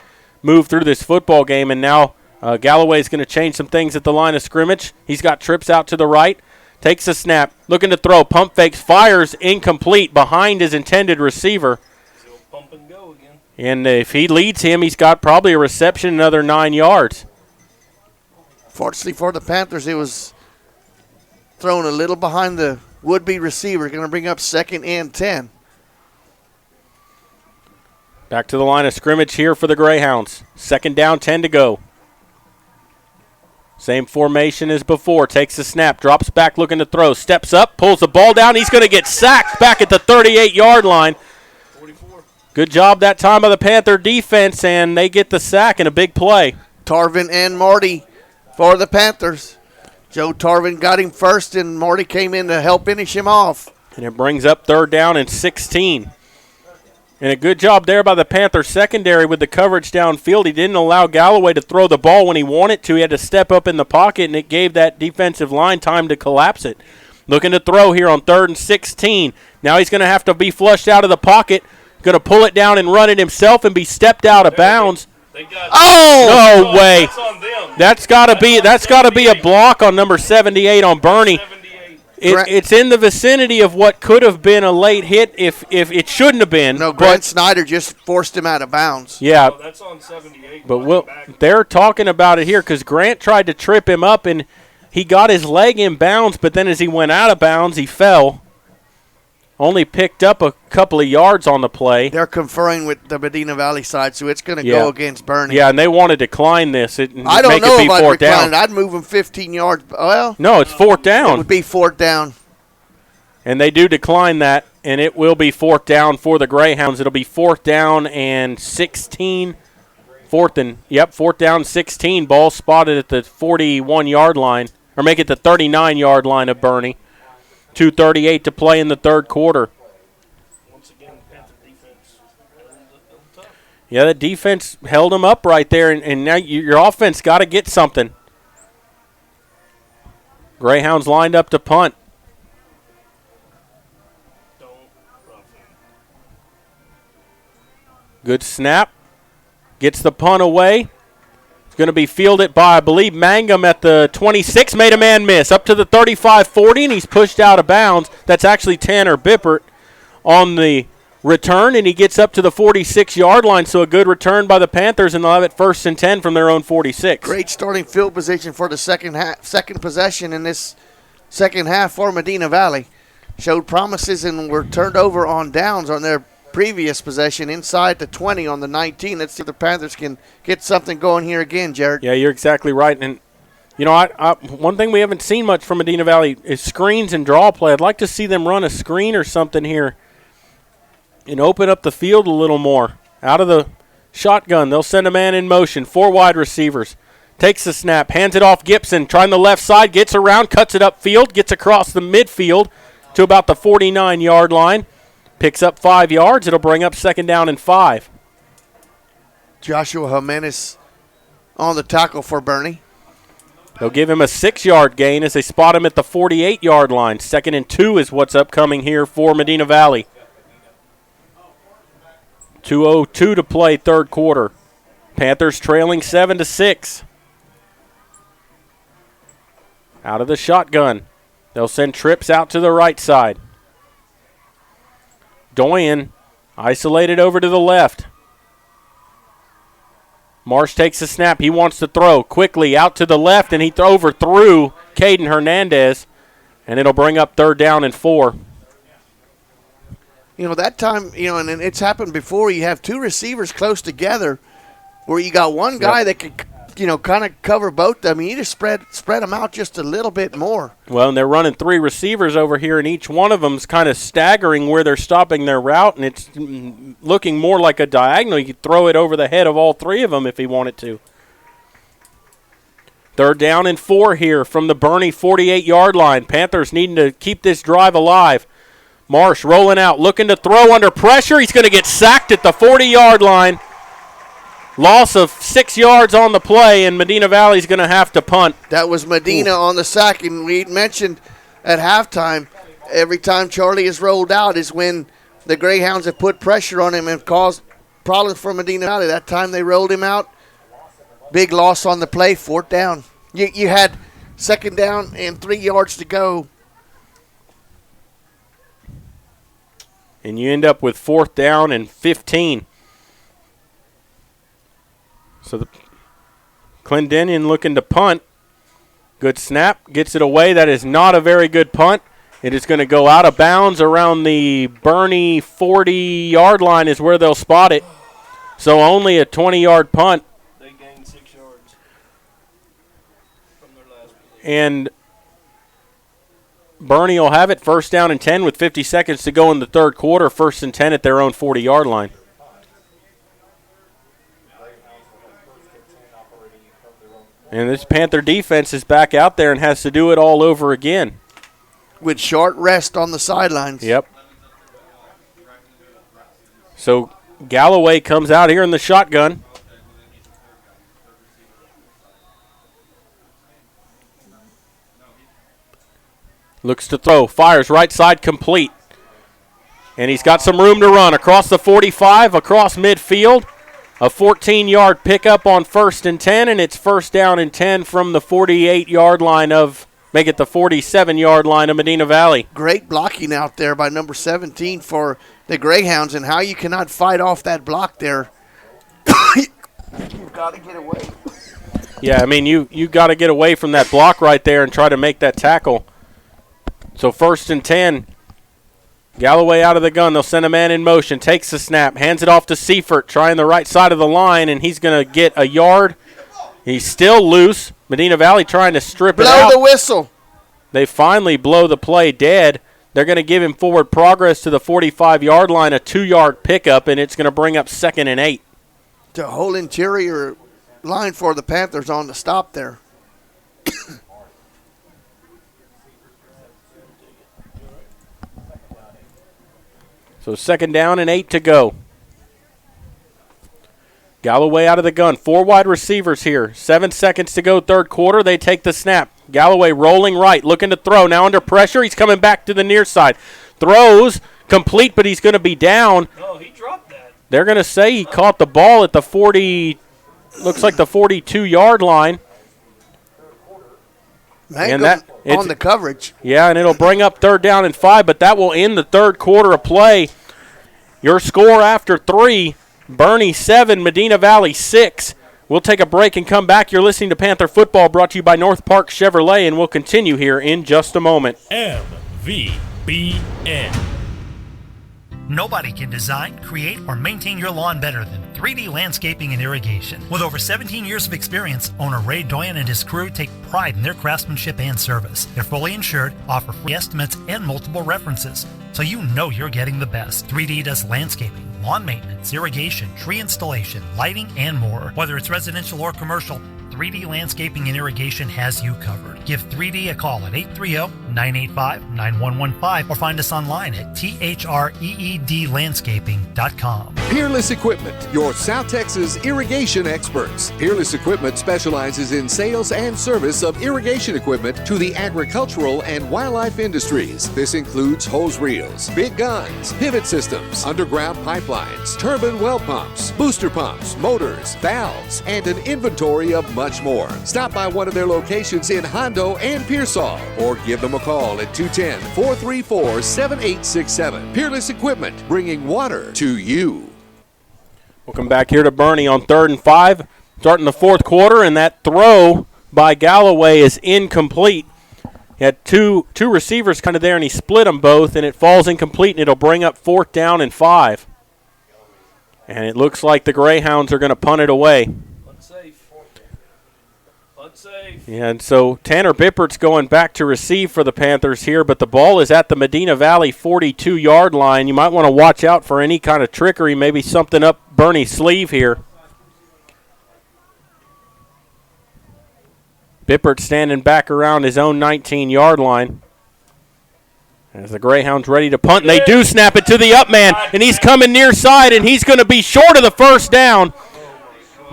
move through this football game, and now Galloway's going to change some things at the line of scrimmage. He's got trips out to the right, takes a snap, looking to throw, pump fakes, fires, incomplete behind his intended receiver.
Pump and go again.
And if he leads him, he's got probably a reception, another 9 yards.
Fortunately for the Panthers, it was thrown a little behind the would-be receiver, going to bring up 2nd and 10.
Back to the line of scrimmage here for the Greyhounds. 2nd down, 10 to go. Same formation as before. Takes the snap, drops back looking to throw, steps up, pulls the ball down. He's going to get sacked back at the 38-yard line.
44.
Good job that time by the Panther defense, and they get the sack in a big play.
Tarvin and Marty for the Panthers. Joe Tarvin got him first, and Marty came in to help finish him off.
And it brings up 3rd down and 16. And a good job there by the Panther secondary with the coverage downfield. He didn't allow Galloway to throw the ball when he wanted to. He had to step up in the pocket, and it gave that defensive line time to collapse it. Looking to throw here on 3rd and 16. Now he's going to have to be flushed out of the pocket. Going to pull it down and run it himself and be stepped out of bounds. No way.
That's on them.
That's got to be a block on number 78 on Boerne. It's in the vicinity of what could have been a late hit if it shouldn't have been.
No, Grant Snyder just forced him out of bounds.
Yeah.
Oh, that's on 78.
But they're talking about it here because Grant tried to trip him up, and he got his leg in bounds, but then as he went out of bounds, he fell. Only picked up a couple of yards on the play.
They're conferring with the Medina Valley side, so it's going to go against Boerne.
Yeah, and they want to decline this.
I don't know if I'd decline it. I'd move them 15 yards. Well,
no, it's 4th down.
It would be 4th down.
And they do decline that, and it will be 4th down for the Greyhounds. It'll be 4th down and 16. 4th down, 16. Ball spotted at the 41-yard line, or make it the 39-yard line of Boerne. 2:38 to play in the 3rd quarter.
Once again, Panther defense.
Yeah, the defense held them up right there, and now your offense got to get something. Greyhounds lined up to punt. Good snap. Gets the punt away. It's going to be fielded by, I believe, Mangum at the 26. Made a man miss. Up to the 35-40, and he's pushed out of bounds. That's actually Tanner Bippert on the return, and he gets up to the 46-yard line. So a good return by the Panthers, and they'll have it 1st and 10 from their own 46.
Great starting field position for the second possession in this second half for Medina Valley. Showed promises and were turned over on downs on their previous possession inside the 20 on the 19. Let's see if the Panthers can get something going here again, Jared.
Yeah, you're exactly right. And, you know, one thing we haven't seen much from Medina Valley is screens and draw play. I'd like to see them run a screen or something here and open up the field a little more. Out of the shotgun, they'll send a man in motion. 4 wide receivers. Takes the snap, hands it off Gibson, trying the left side, gets around, cuts it upfield, gets across the midfield to about the 49-yard line. Picks up 5 yards. It'll bring up 2nd down and 5.
Joshua Jimenez on the tackle for Boerne.
They'll give him a 6-yard gain as they spot him at the 48-yard line. 2nd and 2 is what's upcoming here for Medina Valley. 2:02 to play, third quarter. Panthers trailing 7-6. Out of the shotgun. They'll send trips out to the right side. Doyen isolated over to the left. Marsh takes the snap. He wants to throw quickly out to the left, and he overthrew Caden Hernandez, and it'll bring up 3rd down and 4.
You know, that time, and it's happened before, you have 2 receivers close together where you got one guy that could, kind of cover both. I mean, you just spread them out just a little bit more.
Well, and they're running 3 receivers over here, and each one of them's kind of staggering where they're stopping their route, and it's looking more like a diagonal. You could throw it over the head of all 3 of them if he wanted to. 3rd down and 4 here from the Boerne 48-yard line. Panthers needing to keep this drive alive. Marsh rolling out, looking to throw under pressure. He's going to get sacked at the 40-yard line. Loss of 6 yards on the play, and Medina Valley's going to have to punt.
That was Medina on the sack, and we mentioned at halftime, every time Charlie is rolled out is when the Greyhounds have put pressure on him and caused problems for Medina Valley. That time they rolled him out. Big loss on the play, 4th down. You had 2nd down and 3 yards to go.
And you end up with 4th down and 15. So the Clendenian looking to punt. Good snap. Gets it away. That is not a very good punt. It is going to go out of bounds around the Boerne 40-yard line is where they'll spot it. So only a 20-yard punt.
They gained 6 yards from their last position.
And Boerne will have it 1st down and 10 with 50 seconds to go in the third quarter. 1st and 10 at their own 40-yard line. And this Panther defense is back out there and has to do it all over again.
With short rest on the sidelines.
Yep. So Galloway comes out here in the shotgun. Looks to throw. Fires right side complete. And he's got some room to run across the 45, across midfield. A 14-yard pickup on 1st and 10, and it's 1st down and 10 from the 48-yard line of, make it the 47-yard line of Medina Valley.
Great blocking out there by number 17 for the Greyhounds, and how you cannot fight off that block there. You've got to get away.
Yeah, I mean, you got to get away from that block right there and try to make that tackle. So 1st and 10. Galloway out of the gun. They'll send a man in motion. Takes the snap. Hands it off to Seifert. Trying the right side of the line, and he's going to get a yard. He's still loose. Medina Valley trying to strip it out.
Blow the whistle.
They finally blow the play dead. They're going to give him forward progress to the 45-yard line, a 2-yard pickup, and it's going to bring up 2nd and 8.
The whole interior line for the Panthers on the stop there.
So 2nd down and 8 to go. Galloway out of the gun. 4 wide receivers here. 7 seconds to go, third quarter. They take the snap. Galloway rolling right, looking to throw. Now under pressure. He's coming back to the near side. Throws complete, but he's going to be down.
Oh, he dropped that.
They're going to say he caught the ball at the 40, looks like the 42-yard line.
And that on the coverage.
Yeah, and it'll bring up 3rd down and 5, but that will end the third quarter of play. Your score after 3, Boerne 7, Medina Valley 6. We'll take a break and come back. You're listening to Panther Football, brought to you by North Park Chevrolet, and we'll continue here in just a moment.
MVBN. Nobody can design, create, or maintain your lawn better than 3D Landscaping and Irrigation. With over 17 years of experience, owner Ray Doyen and his crew take pride in their craftsmanship and service. They're fully insured, offer free estimates, and multiple references, so you know you're getting the best. 3D does landscaping, lawn maintenance, irrigation, tree installation, lighting, and more. Whether it's residential or commercial, 3D Landscaping and Irrigation has you covered. Give 3D a call at 830 985-9115 or find us online at threedlandscaping.com.
Peerless Equipment, your South Texas irrigation experts. Peerless Equipment specializes in sales and service of irrigation equipment to the agricultural and wildlife industries. This includes hose reels, big guns, pivot systems, underground pipelines, turbine well pumps, booster pumps, motors, valves, and an inventory of much more. Stop by one of their locations in Hondo and Pearsall or give them a call at 210-434-7867. Peerless Equipment, bringing water to you.
Welcome back here to Boerne on 3rd and 5, starting the fourth quarter, and that throw by Galloway is incomplete. He had two receivers kind of there, and he split them both, and it falls incomplete, and it'll bring up 4th down and 5. And it looks like the Greyhounds are going to punt it away.
Unsafe.
Yeah, and so Tanner Bippert's going back to receive for the Panthers here, but the ball is at the Medina Valley 42-yard line. You might want to watch out for any kind of trickery, maybe something up Boerne's sleeve here. Bippert standing back around his own 19-yard line. As the Greyhounds ready to punt, and they do snap it to the up man, and he's coming near side, and he's going to be short of the first down.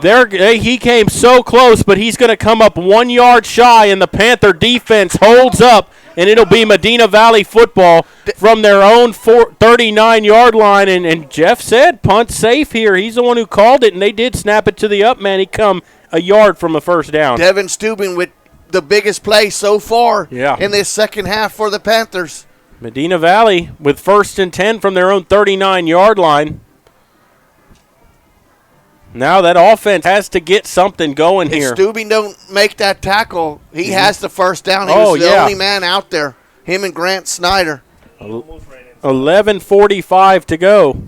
There, he came so close, but he's going to come up 1 yard shy, and the Panther defense holds up, and it'll be Medina Valley football from their own 39-yard line. And Jeff said, punt safe here. He's the one who called it, and they did snap it to the up man. He come a yard from a first down.
Devin Steuben with the biggest play so far
Yeah.
in this second half for the Panthers.
Medina Valley with 1st and 10 from their own 39-yard line. Now that offense has to get something going here.
If Steuben don't make that tackle, he has the first down. He was the only man out there, him and Grant Snyder.
11:45 to go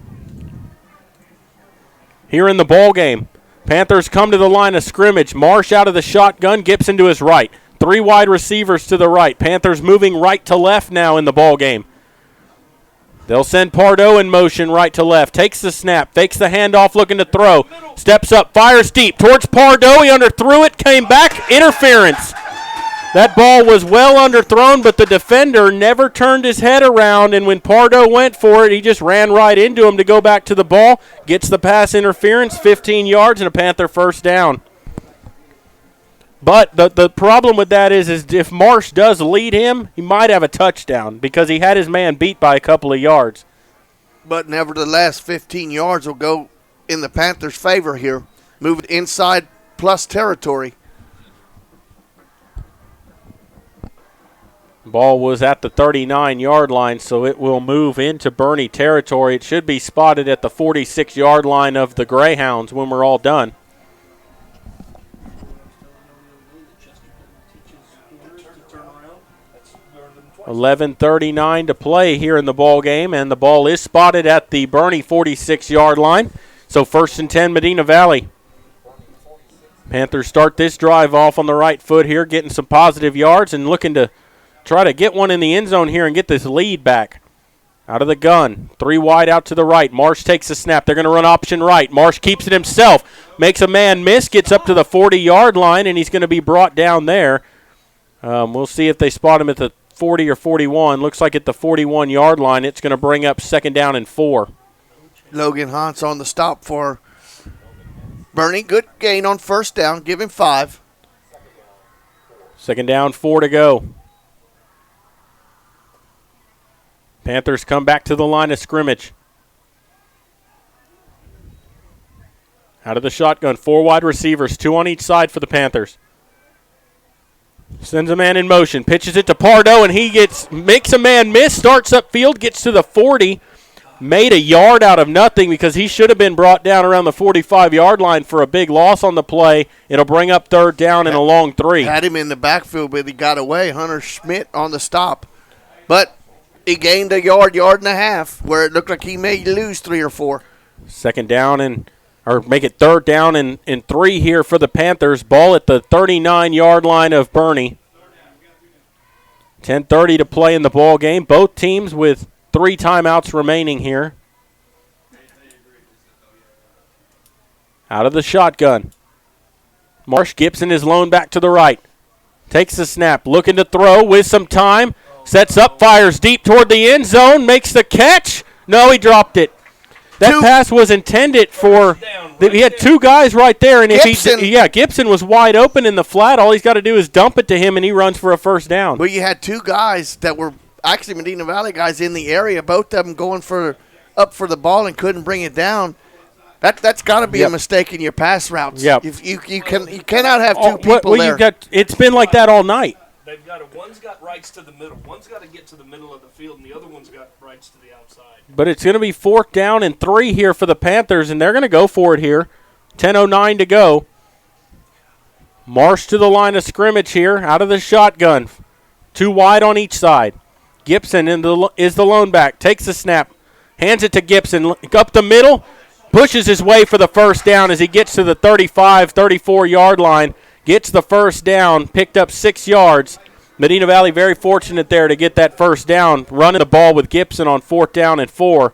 here in the ball game. Panthers come to the line of scrimmage. Marsh out of the shotgun, Gibson to his right. 3 wide receivers to the right. Panthers moving right to left now in the ball game. They'll send Pardo in motion right to left. Takes the snap, fakes the handoff, looking to throw. Steps up, fires deep towards Pardo. He underthrew it, came back, interference. That ball was well underthrown, but the defender never turned his head around, and when Pardo went for it, he just ran right into him to go back to the ball. Gets the pass interference, 15 yards, and a Panther first down. But the problem with that is if Marsh does lead him, he might have a touchdown because he had his man beat by a couple of yards.
But nevertheless, 15 yards will go in the Panthers' favor here. Moved inside plus territory.
Ball was at the 39-yard line, so it will move into Boerne territory. It should be spotted at the 46-yard line of the Greyhounds when we're all done. 11:39 to play here in the ball game, and the ball is spotted at the Boerne 46-yard line. So 1st and 10, Medina Valley. Panthers start this drive off on the right foot here, getting some positive yards and looking to try to get one in the end zone here and get this lead back. Out of the gun, 3 wide out to the right. Marsh takes the snap. They're going to run option right. Marsh keeps it himself, makes a man miss, gets up to the 40-yard line, and he's going to be brought down there. We'll see if they spot him at the 40 or 41. Looks like at the 41-yard line, it's going to bring up 2nd down and 4.
Logan Hans on the stop for Boerne. Good gain on first down. Give him 5.
2nd down, 4 to go. Panthers come back to the line of scrimmage. Out of the shotgun, 4 wide receivers, 2 on each side for the Panthers. Sends a man in motion, pitches it to Pardo, and he makes a man miss, starts upfield, gets to the 40, made a yard out of nothing because he should have been brought down around the 45-yard line for a big loss on the play. It'll bring up 3rd down and a long 3.
Had him in the backfield, but he got away. Hunter Schmidt on the stop. But he gained a yard and a half, where it looked like he may lose 3 or 4.
2nd down or make it 3rd down and 3 here for the Panthers. Ball at the 39-yard line of Boerne. 10:30 to play in the ball game. Both teams with 3 timeouts remaining here. Out of the shotgun. Marsh Gibson is loaned back to the right. Takes the snap, looking to throw with some time. Sets up, fires deep toward the end zone, makes the catch. No, he dropped it. That pass was intended for he had two guys right there, and
Gibson.
Gibson was wide open in the flat. All he's got to do is dump it to him, and he runs for a first down.
But you had two guys that were actually Medina Valley guys in the area, both of them going up for the ball and couldn't bring it down. That's got to be a mistake in your pass routes.
Yep.
You cannot have two people there.
It's been like that all night.
They've got one's got rights to the middle. One's got to get to the middle of the field, and the other one's got rights to the outside.
But it's going to be 4th down and 3 here for the Panthers, and they're going to go for it here. 10:09 to go. Marsh to the line of scrimmage here, out of the shotgun. 2 wide on each side. Gibson is the lone back. Takes the snap. Hands it to Gibson. Up the middle. Pushes his way for the first down as he gets to the 35, 34-yard line. Gets the first down. Picked up 6 yards. Medina Valley very fortunate there to get that first down. Running the ball with Gibson on 4th down and 4.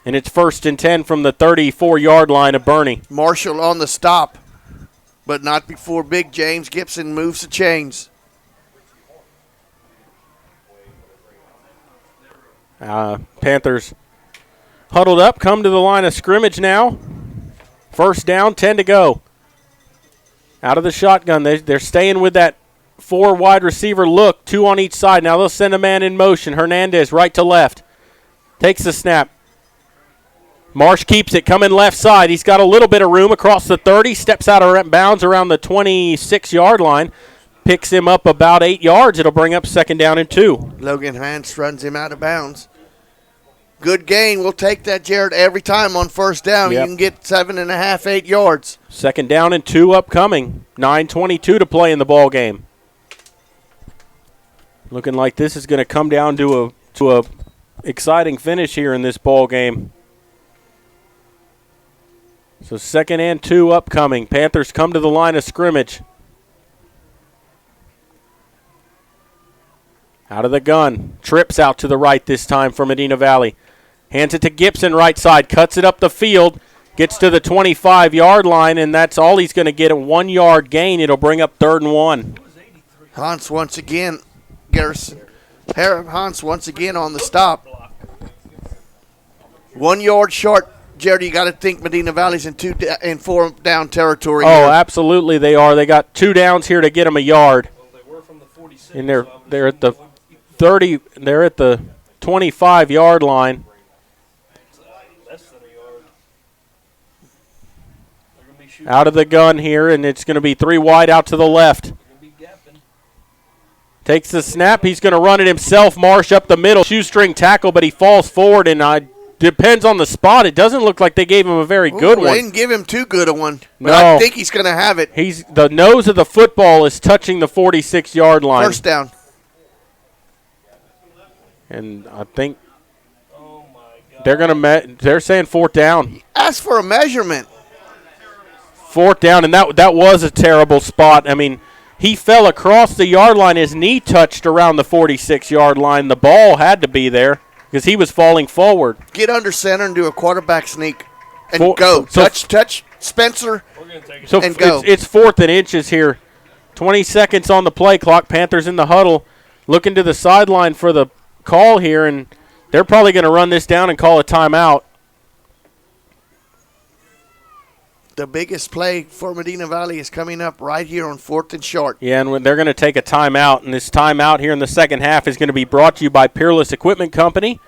And it's 1st and 10 from the 34-yard line of Boerne.
Marshall on the stop, but not before Big James Gibson moves the chains.
Panthers huddled up, come to the line of scrimmage now. First down, 10 to go. Out of the shotgun, they're staying with that 4 wide receiver look, 2 on each side. Now they'll send a man in motion. Hernandez right to left. Takes the snap. Marsh keeps it, coming left side. He's got a little bit of room across the 30, steps out of bounds around the 26-yard line. Picks him up about 8 yards. It'll bring up 2nd down and 2.
Logan Hance runs him out of bounds. Good gain. We'll take that, Jared, every time on first down.
Yep.
You can get 7.5, 8 yards.
2nd down and 2 upcoming. 9:22 to play in the ball game. Looking like this is going to come down to a exciting finish here in this ball game. So 2nd and 2 upcoming. Panthers come to the line of scrimmage. Out of the gun. Trips out to the right this time for Medina Valley. Hands it to Gibson right side. Cuts it up the field. Gets to the 25-yard line, and that's all he's going to get, a 1-yard gain. It'll bring up 3rd and 1.
Hans once again. Garrison. Hans once again on the stop. 1 yard short. Jared, you got to think Medina Valley's in 2 and 4 down territory.
Oh,
here.
absolutely they are. They got 2 downs here to get them a yard. And they're at the 30. They're at the 25-yard line. Out of the gun here, and it's going to be 3 wide out to the left. Takes the snap. He's going to run it himself. Marsh up the middle. Shoestring tackle, but he falls forward, and depends on the spot. It doesn't look like they gave him a very good one.
They didn't give him too good a one, but
no.
I think he's going to have it.
The nose of the football is touching the 46-yard line.
First down.
And I think they're saying 4th down.
Ask for a measurement.
4th down, and that was a terrible spot. I mean, he fell across the yard line. His knee touched around the 46-yard line. The ball had to be there because he was falling forward.
Get under center and do a quarterback sneak and go. Touch Spencer and go.
It's 4th and inches here. 20 seconds on the play clock. Panthers in the huddle looking to the sideline for the call here, and they're probably going to run this down and call a timeout.
The biggest play for Medina Valley is coming up right here on 4th and short.
Yeah, and they're going to take a timeout, and this timeout here in the second half is going to be brought to you by Peerless Equipment Company.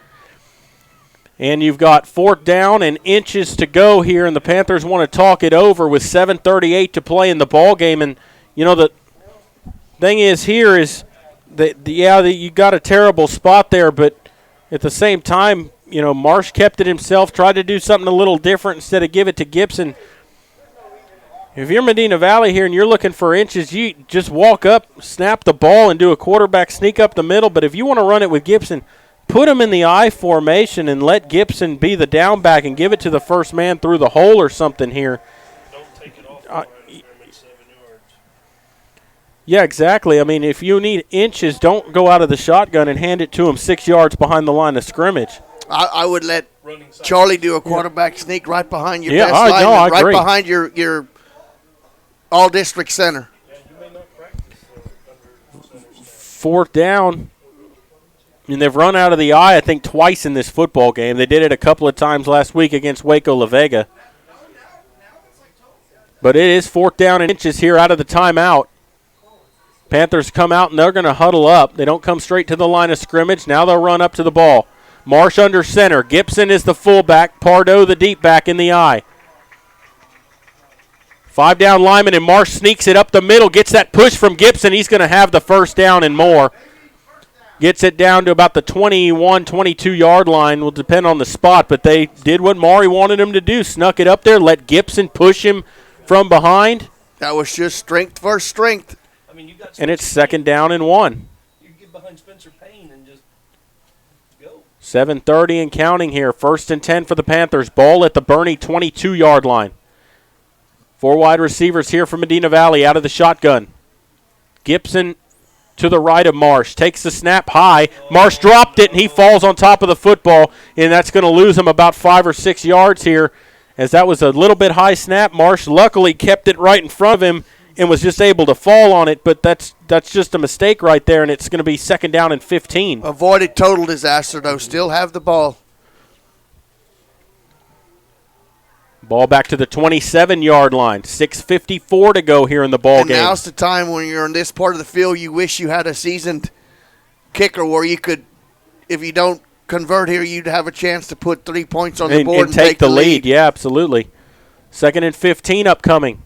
And you've got 4th down and inches to go here, and the Panthers want to talk it over with 7:38 to play in the ball game. And, you know, the thing is here is that you got a terrible spot there, but at the same time, you know, Marsh kept it himself, tried to do something a little different instead of give it to Gibson. If you're Medina Valley here and you're looking for inches, you just walk up, snap the ball, and do a quarterback sneak up the middle. But if you want to run it with Gibson, put him in the I formation and let Gibson be the down back and give it to the first man through the hole or something here.
Don't take it off.
Yeah, exactly. I mean, if you need inches, don't go out of the shotgun and hand it to him 6 yards behind the line of scrimmage.
I would let Charlie do a quarterback sneak right behind your best
lineman,
lineman,
right
agree. Behind your all-district center.
4th down. And they've run out of the eye, I think, twice in this football game. They did it a couple of times last week against Waco La Vega. But it is 4th down and inches here out of the timeout. Panthers come out and they're going to huddle up. They don't come straight to the line of scrimmage. Now they'll run up to the ball. Marsh under center. Gibson is the fullback. Pardo the deep back in the eye. 5 down lineman, and Marsh sneaks it up the middle. Gets that push from Gibson. He's going to have the first down and more. Gets it down to about the 21, 22-yard line. Will depend on the spot, but they did what Maury wanted them to do. Snuck it up there, let Gibson push him from behind.
That was just strength versus strength.
And it's 2nd down and 1.
You get behind Spencer Payne and just go.
7:30 and counting here. 1st and 10 for the Panthers. Ball at the Boerne 22-yard line. 4 wide receivers here from Medina Valley out of the shotgun. Gibson to the right of Marsh. Takes the snap high. Marsh dropped it, and he falls on top of the football, and that's going to lose him about 5 or 6 yards here, as that was a little bit high snap. Marsh luckily kept it right in front of him and was just able to fall on it, but that's just a mistake right there, and it's going to be 2nd down and 15.
Avoided total disaster, though. Still have the ball.
Ball back to the 27-yard line. 6:54 to go here in the ball game.
And now's the time when you're in this part of the field, you wish you had a seasoned kicker where you could, if you don't convert here, you'd have a chance to put 3 points on the board
and take the lead. Yeah, absolutely. 2nd and 15 upcoming.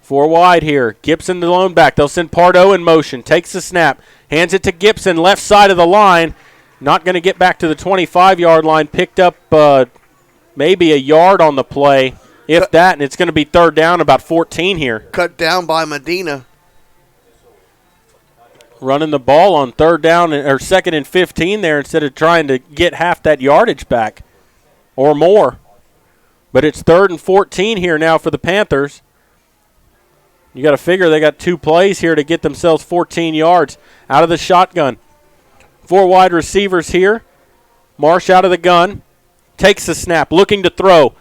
4 wide here. Gibson the lone back. They'll send Pardo in motion. Takes the snap. Hands it to Gibson, left side of the line. Not going to get back to the 25-yard line. Picked up maybe a yard on the play, if that, and it's going to be 3rd down, about 14 here.
Cut down by Medina.
Running the ball on 3rd down or 2nd and 15 there instead of trying to get half that yardage back or more. But it's 3rd and 14 here now for the Panthers. You got to figure they got 2 plays here to get themselves 14 yards out of the shotgun. 4 wide receivers here. Marsh out of the gun. Takes the snap, looking to throw.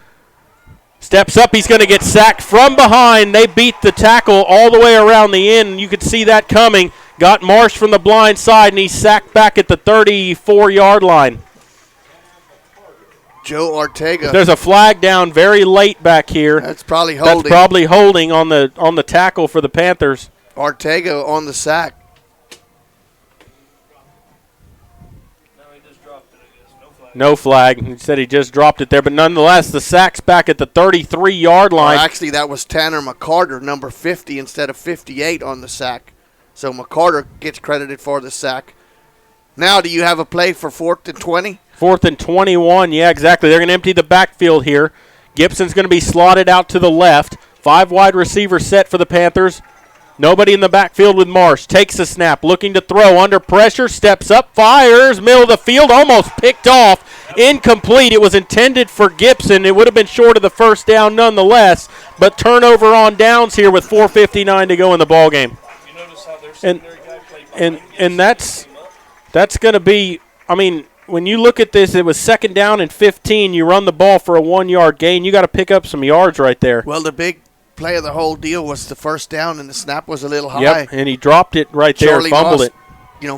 Steps up, he's going to get sacked from behind. They beat the tackle all the way around the end. You could see that coming. Got Marsh from the blind side, and he's sacked back at the 34-yard line.
Joe Ortega.
There's a flag down very late back here.
That's probably holding.
That's probably holding on the tackle for the Panthers.
Ortega on the sack.
No flag. He said he just dropped it there, but nonetheless, the sack's back at the 33-yard line.
Well, actually, that was Tanner McCarter, number 50 instead of 58 on the sack. So McCarter gets credited for the sack. Now, do you have a play for 4th and 20?
4th and 21, yeah, exactly. They're going to empty the backfield here. Gibson's going to be slotted out to the left. 5 wide receivers set for the Panthers. Nobody in the backfield with Marsh. Takes the snap, looking to throw, under pressure, steps up, fires, middle of the field, almost picked off, incomplete. It was intended for Gibson. It would have been short of the 1st down nonetheless, but turnover on downs here with 4:59 to go in the ball game. And that's going to be, I mean, when you look at this, it was 2nd down and 15. You run the ball for a 1-yard gain. You got to pick up some yards right there.
Well, the big play of the whole deal was the 1st down, and the snap was a little high.
Yep, and he dropped it right there, fumbled it.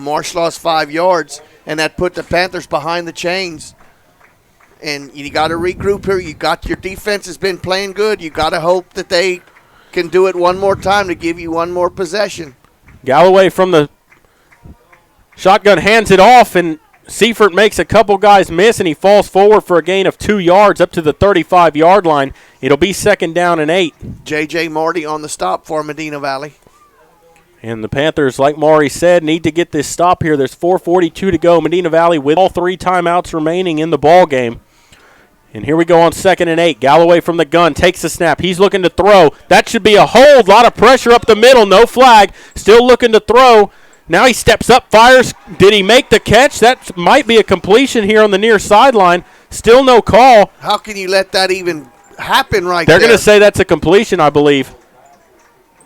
Marsh lost 5 yards, and that put the Panthers behind the chains. And you got to regroup here. You got your defense has been playing good. You got to hope that they can do it one more time to give you one more possession.
Galloway from the shotgun hands it off, and Seifert makes a couple guys miss, and he falls forward for a gain of 2 yards up to the 35-yard line. It'll be 2nd down and 8.
J.J. Marty on the stop for Medina Valley.
And the Panthers, like Maury said, need to get this stop here. There's 4:42 to go. Medina Valley with all 3 timeouts remaining in the ball game. And here we go on 2nd and 8. Galloway from the gun takes the snap. He's looking to throw. That should be a hold. A lot of pressure up the middle. No flag. Still looking to throw. Now he steps up, fires. Did he make the catch? That might be a completion here on the near sideline. Still no call.
How can you let that even happen right there?
They're going to say that's a completion, I believe.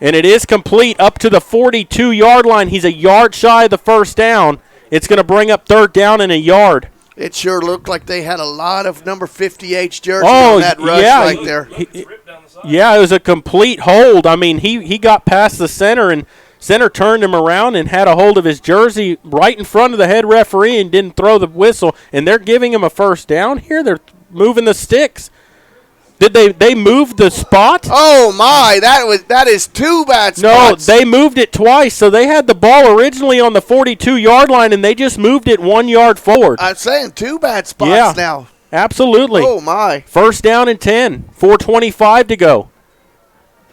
And it is complete up to the 42-yard line. He's a yard shy of the 1st down. It's going to bring up 3rd down and a yard.
It sure looked like they had a lot of number 58's jersey on that rush right there.
Yeah, it was a complete hold. I mean, he got past the center and Center turned him around and had a hold of his jersey right in front of the head referee and didn't throw the whistle. And they're giving him a first down here. They're moving the sticks. Did they move the spot?
Oh my! That is two bad spots.
No, they moved it twice. So they had the ball originally on the 42-yard line, and they just moved it 1 yard forward.
I'm saying two bad spots now.
Absolutely.
Oh my!
First down and 10. 4:25 to go.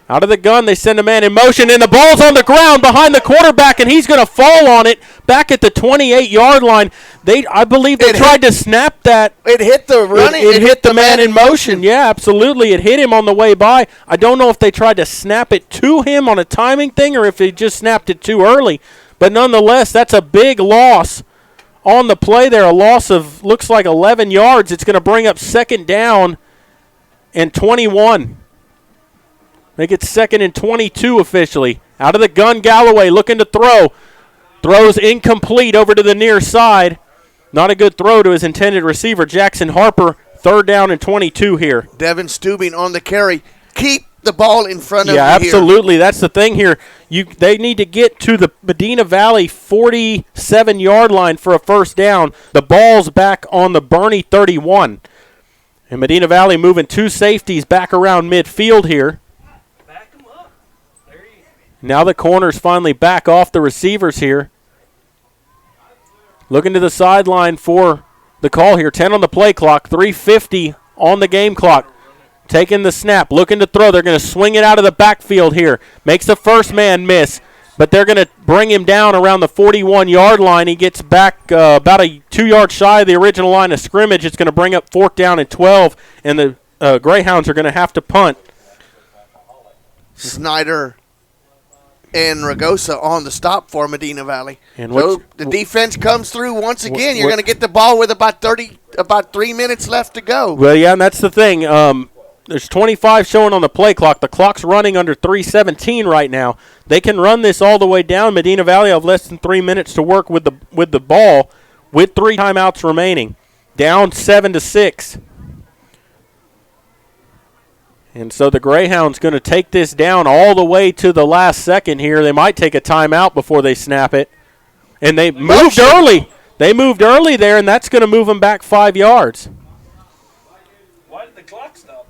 Out of the gun, they send a man in motion, and the ball's on the ground behind the quarterback, and he's going to fall on it back at the 28-yard line. I believe they tried to snap that.
It hit the running.
It hit the man in motion. Yeah, absolutely. It hit him on the way by. I don't know if they tried to snap it to him on a timing thing or if they just snapped it too early. But nonetheless, that's a big loss on the play there. A loss of, looks like 11 yards. It's going to bring up second down and 21. Make it second and 22 officially. Out of the gun, Galloway looking to throw. Throws incomplete over to the near side. Not a good throw to his intended receiver, Jackson Harper. Third down and 22 here.
Devin Stubing on the carry. Keep the ball in front of you.
Yeah, absolutely. That's the thing here. They need to get to the Medina Valley 47-yard line for a first down. The ball's back on the Boerne 31. And Medina Valley moving two safeties back around midfield here. Now the corners finally back off the receivers here. Looking to the sideline for the call here. 10 on the play clock, 3:50 on the game clock. Taking the snap, looking to throw. They're going to swing it out of the backfield here. Makes the first man miss, but they're going to bring him down around the 41-yard line. He gets back about 2 yards shy of the original line of scrimmage. It's going to bring up fourth down and 12, and the Greyhounds are going to have to punt.
Snyder and Ragosa on the stop for Medina Valley.
And
so the defense comes through once again. You're going to get the ball with about 3 minutes left to go.
Well, yeah, and that's the thing. There's 25 showing on the play clock. The clock's running under 3:17 right now. They can run this all the way down. Medina Valley have less than 3 minutes to work with the ball with 3 timeouts remaining. Down 7-6. And so the Greyhounds going to take this down all the way to the last second here. They might take a timeout before they snap it. And they moved early. They moved early there, and that's going to move them back 5 yards.
Why did the clock stop?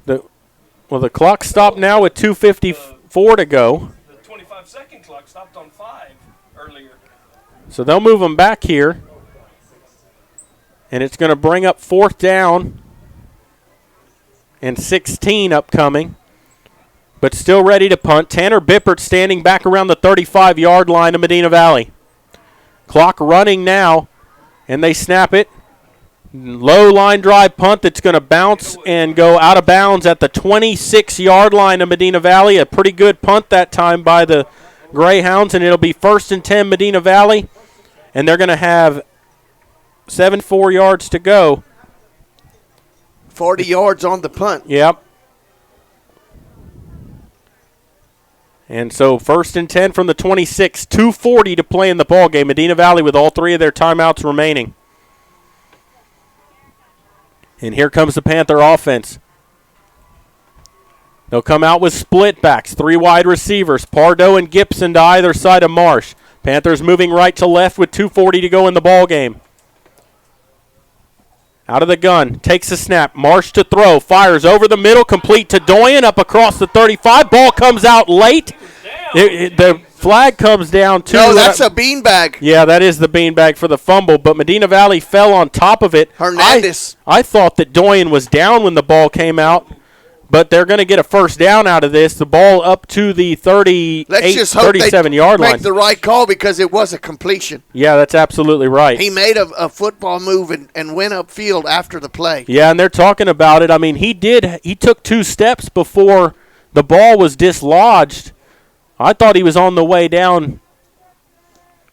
The clock stopped now with 2:54 to go.
The 25-second clock stopped on 5 earlier.
So they'll move them back here. And it's going to bring up fourth down and 16 upcoming, but still ready to punt. Tanner Bippert standing back around the 35-yard line of Medina Valley. Clock running now, and they snap it. Low line drive punt that's going to bounce and go out of bounds at the 26-yard line of Medina Valley. A pretty good punt that time by the Greyhounds, and it'll be first and 10 Medina Valley, and they're going to have 7.4 yards to go.
40 yards on the punt.
Yep. And so first and 10 from the 26, 2:40 to play in the ball game. Medina Valley with all 3 of their timeouts remaining. And here comes the Panther offense. They'll come out with split backs, 3 wide receivers, Pardo and Gibson to either side of Marsh. Panthers moving right to left with 2:40 to go in the ball game. Out of the gun, takes a snap, Marsh to throw, fires over the middle, complete to Doyen, up across the 35. Ball comes out late. The flag comes down too.
No, that's a beanbag.
Yeah, that is the beanbag for the fumble, but Medina Valley fell on top of it.
Hernandez.
I thought that Doyen was down when the ball came out, but they're going to get a first down out of this. The ball up to the 37-yard line.
Make the right call because it was a completion.
Yeah, that's absolutely right.
He made a football move and went upfield after the play.
Yeah, and they're talking about it. I mean, he took 2 steps before the ball was dislodged. I thought he was on the way down.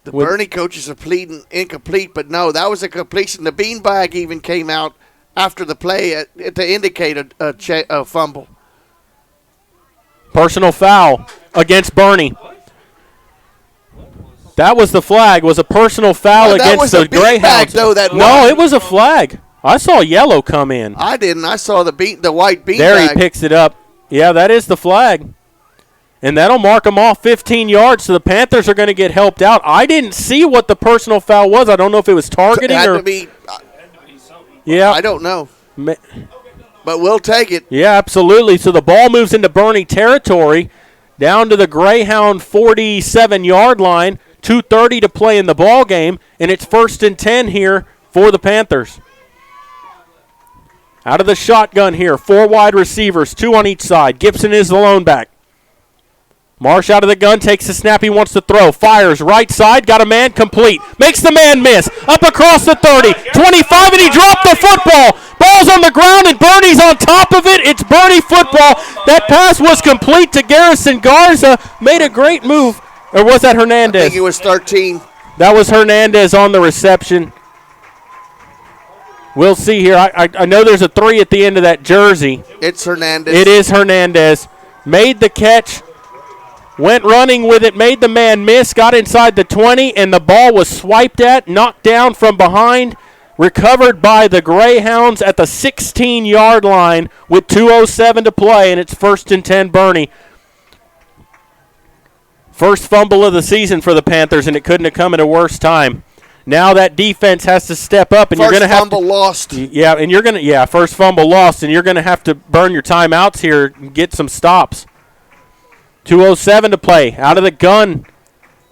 The Boerne coaches are pleading incomplete, but no, that was a completion. The beanbag even came out after the play to indicate a fumble.
Personal foul against Boerne. That was the flag. Was a personal foul against the Greyhounds. No, it was a flag. I saw yellow come in.
I didn't. I saw the white beanbag.
There he picks it up. Yeah, that is the flag. And that'll mark them off 15 yards, so the Panthers are going to get helped out. I didn't see what the personal foul was. I don't know if it was targeting
It had
or
to be,
yeah.
I don't know. But we'll take it.
Yeah, absolutely. So the ball moves into Boerne territory, down to the Greyhound 47-yard line. 2:30 to play in the ball game, and it's 1st and 10 here for the Panthers. Out of the shotgun here, 4 wide receivers, 2 on each side. Gibson is the lone back. Marsh out of the gun, takes the snap, he wants to throw. Fires right side, got a man complete. Makes the man miss. Up across the 30, 25, and he dropped the football. Ball's on the ground, and Boerne's on top of it. It's Boerne football. That pass was complete to Garrison Garza. Made a great move. Or was that Hernandez?
I think it was 13.
That was Hernandez on the reception. We'll see here. I know there's a 3 at the end of that jersey.
It's Hernandez.
It is Hernandez. Made the catch. Went running with it, made the man miss, got inside the 20, and the ball was swiped at, knocked down from behind, recovered by the Greyhounds at the 16-yard line with 2:07 to play, and it's 1st and 10 Boerne. First fumble of the season for the Panthers, and it couldn't have come at a worse time. Now that defense has to step up, and you're going to have
fumble lost.
Yeah, and you're going to first fumble lost, and you're going to have to burn your timeouts here and get some stops. 2:07 to play. Out of the gun.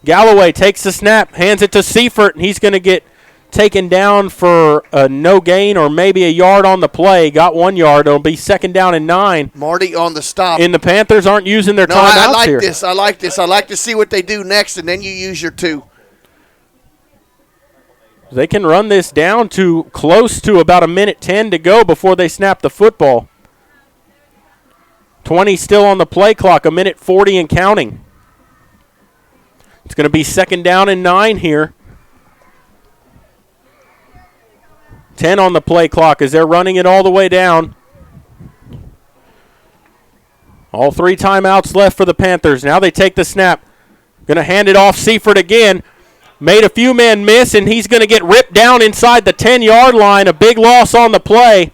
Galloway takes the snap, hands it to Seifert, and he's going to get taken down for a no gain or maybe a yard on the play. Got 1 yard. It'll be 2nd down and 9.
Marty on the stop.
And the Panthers aren't using their timeouts
I like
here.
this. I like this. I like to see what they do next, and then you use your 2.
They can run this down to close to about 1:10 to go before they snap the football. 20 still on the play clock, 1:40 and counting. It's going to be 2nd down and 9 here. 10 on the play clock as they're running it all the way down. All 3 timeouts left for the Panthers. Now they take the snap. Going to hand it off Seifert again. Made a few men miss, and he's going to get ripped down inside the 10-yard line. A big loss on the play,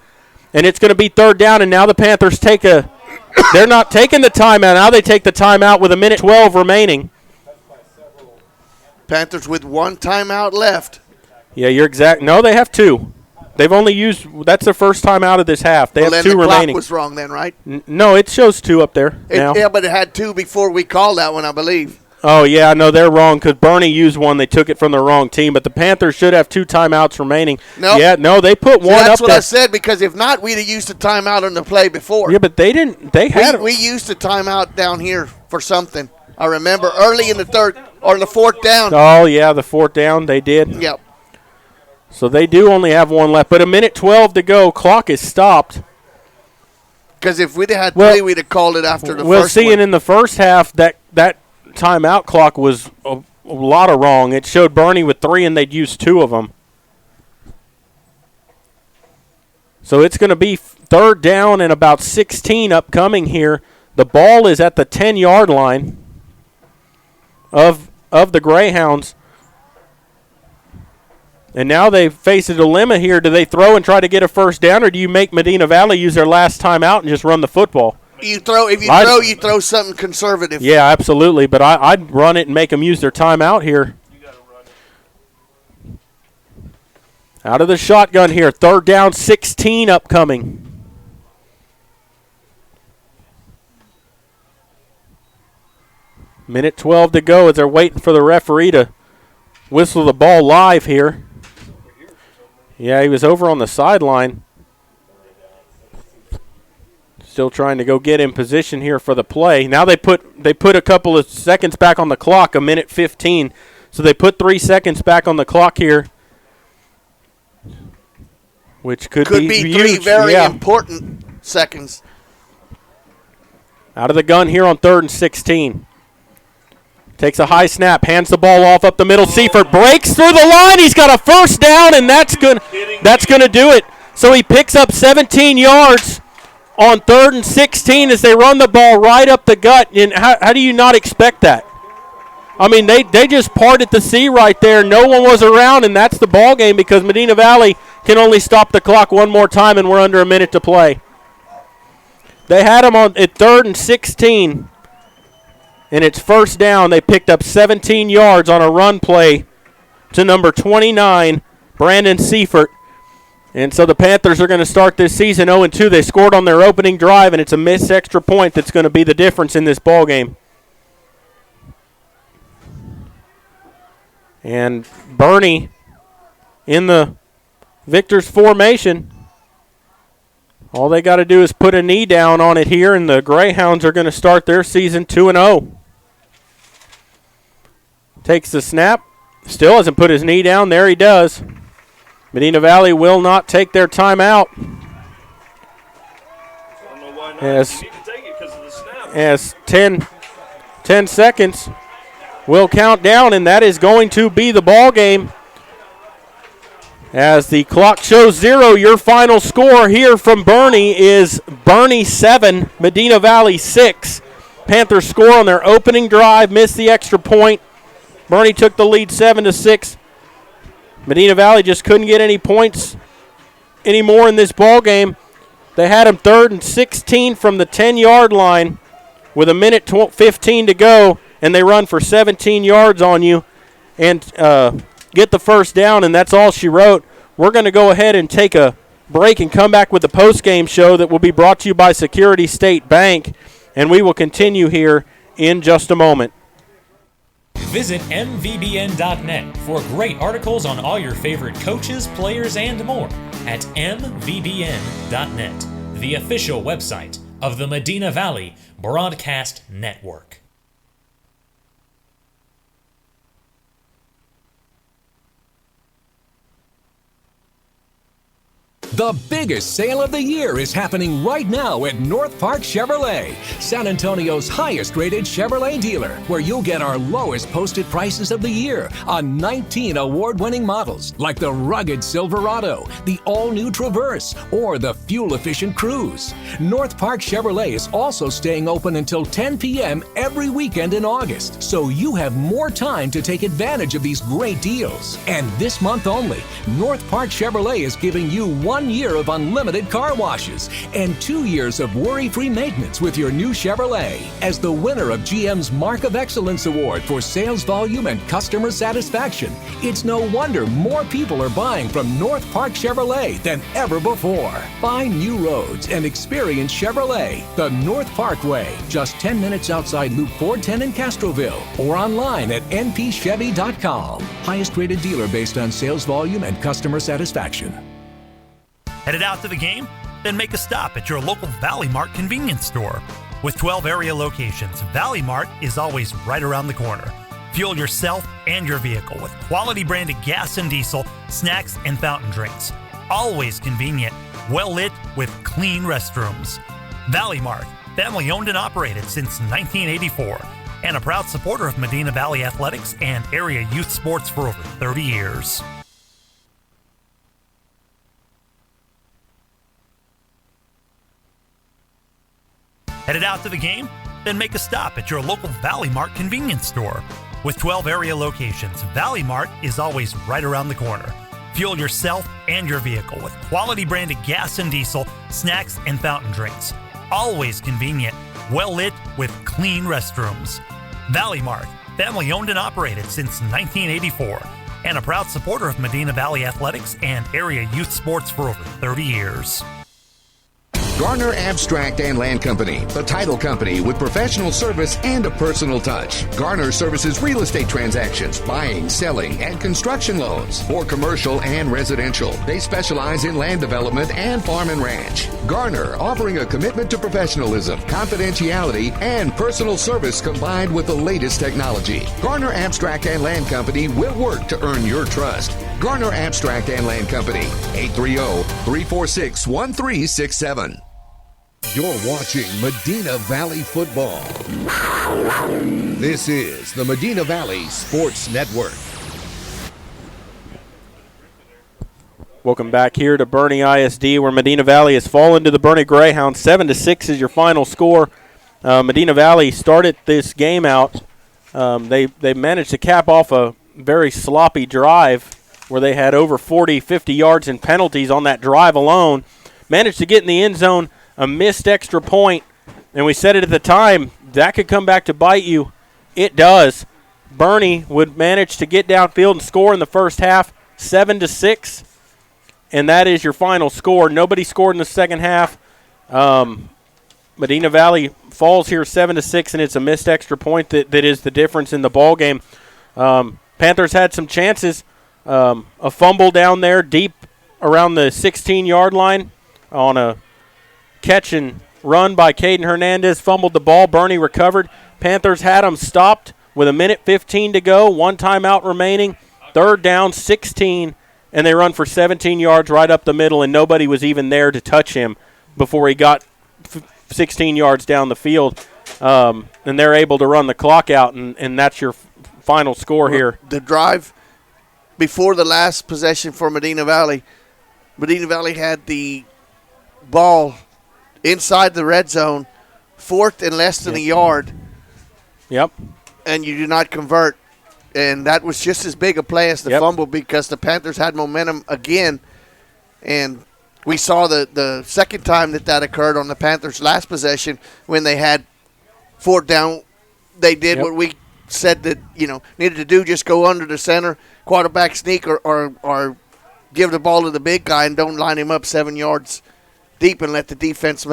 and it's going to be 3rd down, and now the Panthers take a – they're not taking the timeout. Now they take the timeout with 1:12 remaining.
Panthers with 1 timeout left.
Yeah, you're exact. No, they have 2. They've only used – that's their first time out of this half. They have 2
the
remaining.
Clock was wrong then, right?
No, it shows 2 up there now.
Yeah, but it had 2 before we called that one, I believe.
Oh, yeah, no, they're wrong because Boerne used 1. They took it from the wrong team, but the Panthers should have 2 timeouts remaining.
Nope.
Yeah, no, they put 1 up there.
That's what I said, because if not, we'd have used the timeout on the play before.
Yeah, but they didn't. They had
we used the timeout down here for something. I remember early in the 3rd or the 4th down.
Oh, yeah, the 4th down, they did.
Yep.
So they do only have 1 left, but 1:12 to go. Clock is stopped.
Because if we'd have had 3, we'd have called it after the
Well,
first
seeing
one.
in the first half, that timeout clock was a lot of wrong. It showed Boerne with 3, and they'd used 2 of them. So it's going to be 3rd down and about 16 upcoming here. The ball is at the 10-yard line of the Greyhounds. And now they face a dilemma here. Do they throw and try to get a first down, or do you make Medina Valley use their last timeout and just run the football?
If you throw something conservative.
Yeah, absolutely. But I'd run it and make them use their timeout here. Out of the shotgun here. 3rd down, 16 upcoming. Minute 12 to go as they're waiting for the referee to whistle the ball live here. Yeah, he was over on the sideline. Still trying to go get in position here for the play. Now they put a couple of seconds back on the clock, 1:15. So they put 3 seconds back on the clock here, which could be
3
huge.
very important seconds.
Out of the gun here on 3rd and 16. Takes a high snap, hands the ball off up the middle. Seifert breaks through the line. He's got a first down, and that's going to do it. So he picks up 17 yards on 3rd and 16 as they run the ball right up the gut. And how do you not expect that? I mean, they just parted the sea right there. No one was around, and that's the ball game because Medina Valley can only stop the clock one more time, and we're under a minute to play. They had him at 3rd and 16. and it's first down. They picked up 17 yards on a run play to number 29, Brandon Seifert. And so the Panthers are going to start this season 0-2. They scored on their opening drive, and it's a missed extra point that's going to be the difference in this ball game. And Boerne in the Victors formation. All they got to do is put a knee down on it here, and the Greyhounds are going to start their season 2-0. Takes the snap. Still hasn't put his knee down. There he does. Medina Valley will not take their timeout. As 10 seconds will count down, and that is going to be the ball game. As the clock shows 0, your final score here from Boerne is Boerne 7, Medina Valley 6. Panthers score on their opening drive, missed the extra point. Boerne took the lead 7-6. Medina Valley just couldn't get any points anymore in this ball game. They had them 3rd and 16 from the 10-yard line with a minute 15 to go, and they run for 17 yards on you and get the first down, and that's all she wrote. We're going to go ahead and take a break and come back with the post-game show that will be brought to you by Security State Bank, and we will continue here in just a moment.
Visit mvbn.net for great articles on all your favorite coaches, players, and more at mvbn.net, the official website of the Medina Valley Broadcast Network.
The biggest sale of the year is happening right now at North Park Chevrolet, San Antonio's highest rated Chevrolet dealer, where you'll get our lowest posted prices of the year on 19 award-winning models like the rugged Silverado, the all-new Traverse, or the fuel-efficient Cruze. North Park Chevrolet is also staying open until 10 p.m. every weekend in August, so you have more time to take advantage of these great deals. And this month only, North Park Chevrolet is giving you 1 year of unlimited car washes and 2 years of worry-free maintenance with your new Chevrolet. As the winner of GM's Mark of Excellence Award for sales volume and customer satisfaction, it's no wonder more people are buying from North Park Chevrolet than ever before. Find new roads and experience Chevrolet the North Park way, just 10 minutes outside Loop 410 in Castroville, or online at npchevy.com. Highest rated dealer based on sales volume and customer satisfaction.
Headed out to the game? Then make a stop at your local Valley Mart convenience store. With 12 area locations, Valley Mart is always right around the corner. Fuel yourself and your vehicle with quality branded gas and diesel, snacks, and fountain drinks. Always convenient, well lit with clean restrooms. Valley Mart, family owned and operated since 1984, and a proud supporter of Medina Valley athletics and area youth sports for over 30 years. Headed out to the game? Then make a stop at your local Valley Mart convenience store. With 12 area locations, Valley Mart is always right around the corner. Fuel yourself and your vehicle with quality branded gas and diesel, snacks, and fountain drinks. Always convenient, well lit with clean restrooms. Valley Mart, family owned and operated since 1984, and a proud supporter of Medina Valley athletics and area youth sports for over 30 years.
Garner Abstract and Land Company, the title company with professional service and a personal touch. Garner services real estate transactions, buying, selling, and construction loans for commercial and residential. They specialize in land development and farm and ranch. Garner, offering a commitment to professionalism, confidentiality, and personal service combined with the latest technology. Garner Abstract and Land Company will work to earn your trust. Garner Abstract and Land Company, 830-346-1367. You're watching Medina Valley Football. This is the Medina Valley Sports Network.
Welcome back here to Boerne ISD, where Medina Valley has fallen to the Boerne Greyhounds. 7-6 is your final score. Medina Valley started this game out. They managed to cap off a very sloppy drive where they had over 40, 50 yards in penalties on that drive alone. Managed to get in the end zone, a missed extra point, and we said it at the time, that could come back to bite you It does. Boerne would manage to get downfield and score in the first half, 7-6, and that is your final score. Nobody scored in the second half. Medina Valley falls here 7-6, and it's a missed extra point that is the difference in the ball game. Panthers had some chances. A fumble down there deep around the 16-yard line on a catch and run by Caden Hernandez. Fumbled the ball. Boerne recovered. Panthers had them stopped with 1:15 to go, one timeout remaining, 3rd down, 16, and they run for 17 yards right up the middle, and nobody was even there to touch him before he got 16 yards down the field. And they're able to run the clock out, and that's your final score here.
The drive before the last possession for Medina Valley had the ball inside the red zone, 4th and less than a yard.
Yep.
And you do not convert. And that was just as big a play as the fumble because the Panthers had momentum again. And we saw the second time that occurred on the Panthers' last possession when they had 4th down. They did what we said that, needed to do, just go under the center, quarterback sneak or give the ball to the big guy and don't line him up 7 yards deep and let the defense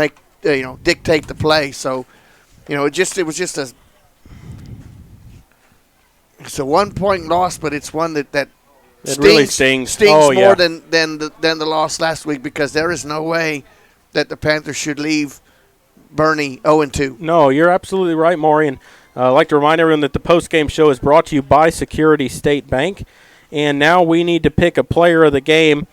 dictate the play. So, it's a 1-point loss, but it's one that stings,
really stings
more than the loss last week because there is no way that the Panthers should leave Boerne 0-2.
No, you're absolutely right, Maury. And I'd like to remind everyone that the post-game show is brought to you by Security State Bank. And now we need to pick a player of the game.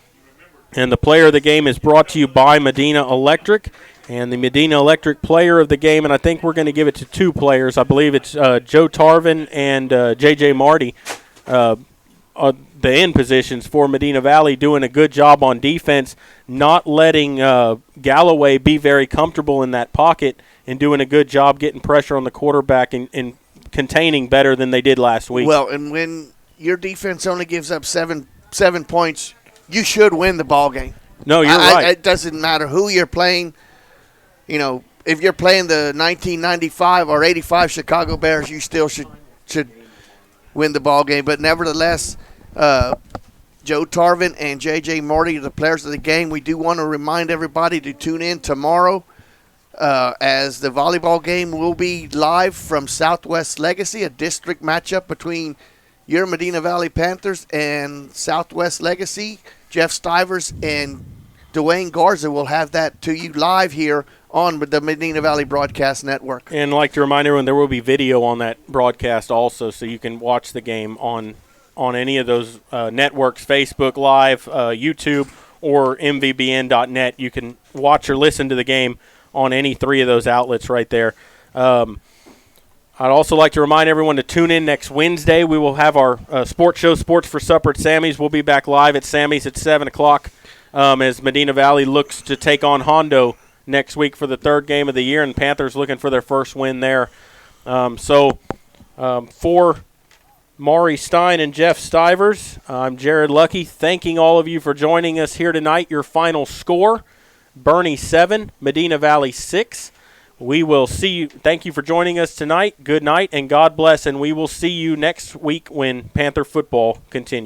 And the player of the game is brought to you by Medina Electric. And the Medina Electric player of the game, and I think we're going to give it to 2 players. I believe it's Joe Tarvin and J.J. Marty, the end positions for Medina Valley, doing a good job on defense, not letting Galloway be very comfortable in that pocket and doing a good job getting pressure on the quarterback and containing better than they did last week.
Well, and when your defense only gives up seven points, you should win the ball game.
No, you're right.
It doesn't matter who you're playing. If you're playing the 1995 or 85 Chicago Bears, you still should win the ball game. But nevertheless, Joe Tarvin and J.J. Marty are the players of the game. We do want to remind everybody to tune in tomorrow as the volleyball game will be live from Southwest Legacy, a district matchup between your Medina Valley Panthers and Southwest Legacy. Jeff Stivers and Dwayne Garza will have that to you live here on the Medina Valley Broadcast Network.
And I'd like to remind everyone there will be video on that broadcast also, so you can watch the game on any of those networks, Facebook Live, YouTube, or mvbn.net. You can watch or listen to the game on any 3 of those outlets right there. I'd also like to remind everyone to tune in next Wednesday. We will have our sports show, Sports for Supper at Sammy's. We'll be back live at Sammy's at 7 o'clock as Medina Valley looks to take on Hondo next week for the 3rd game of the year, and Panthers looking for their first win there. For Maury Stein and Jeff Stivers, I'm Jared Lucky, thanking all of you for joining us here tonight. Your final score, Boerne 7, Medina Valley 6. We will see you. Thank you for joining us tonight. Good night, and God bless, and we will see you next week when Panther football continues.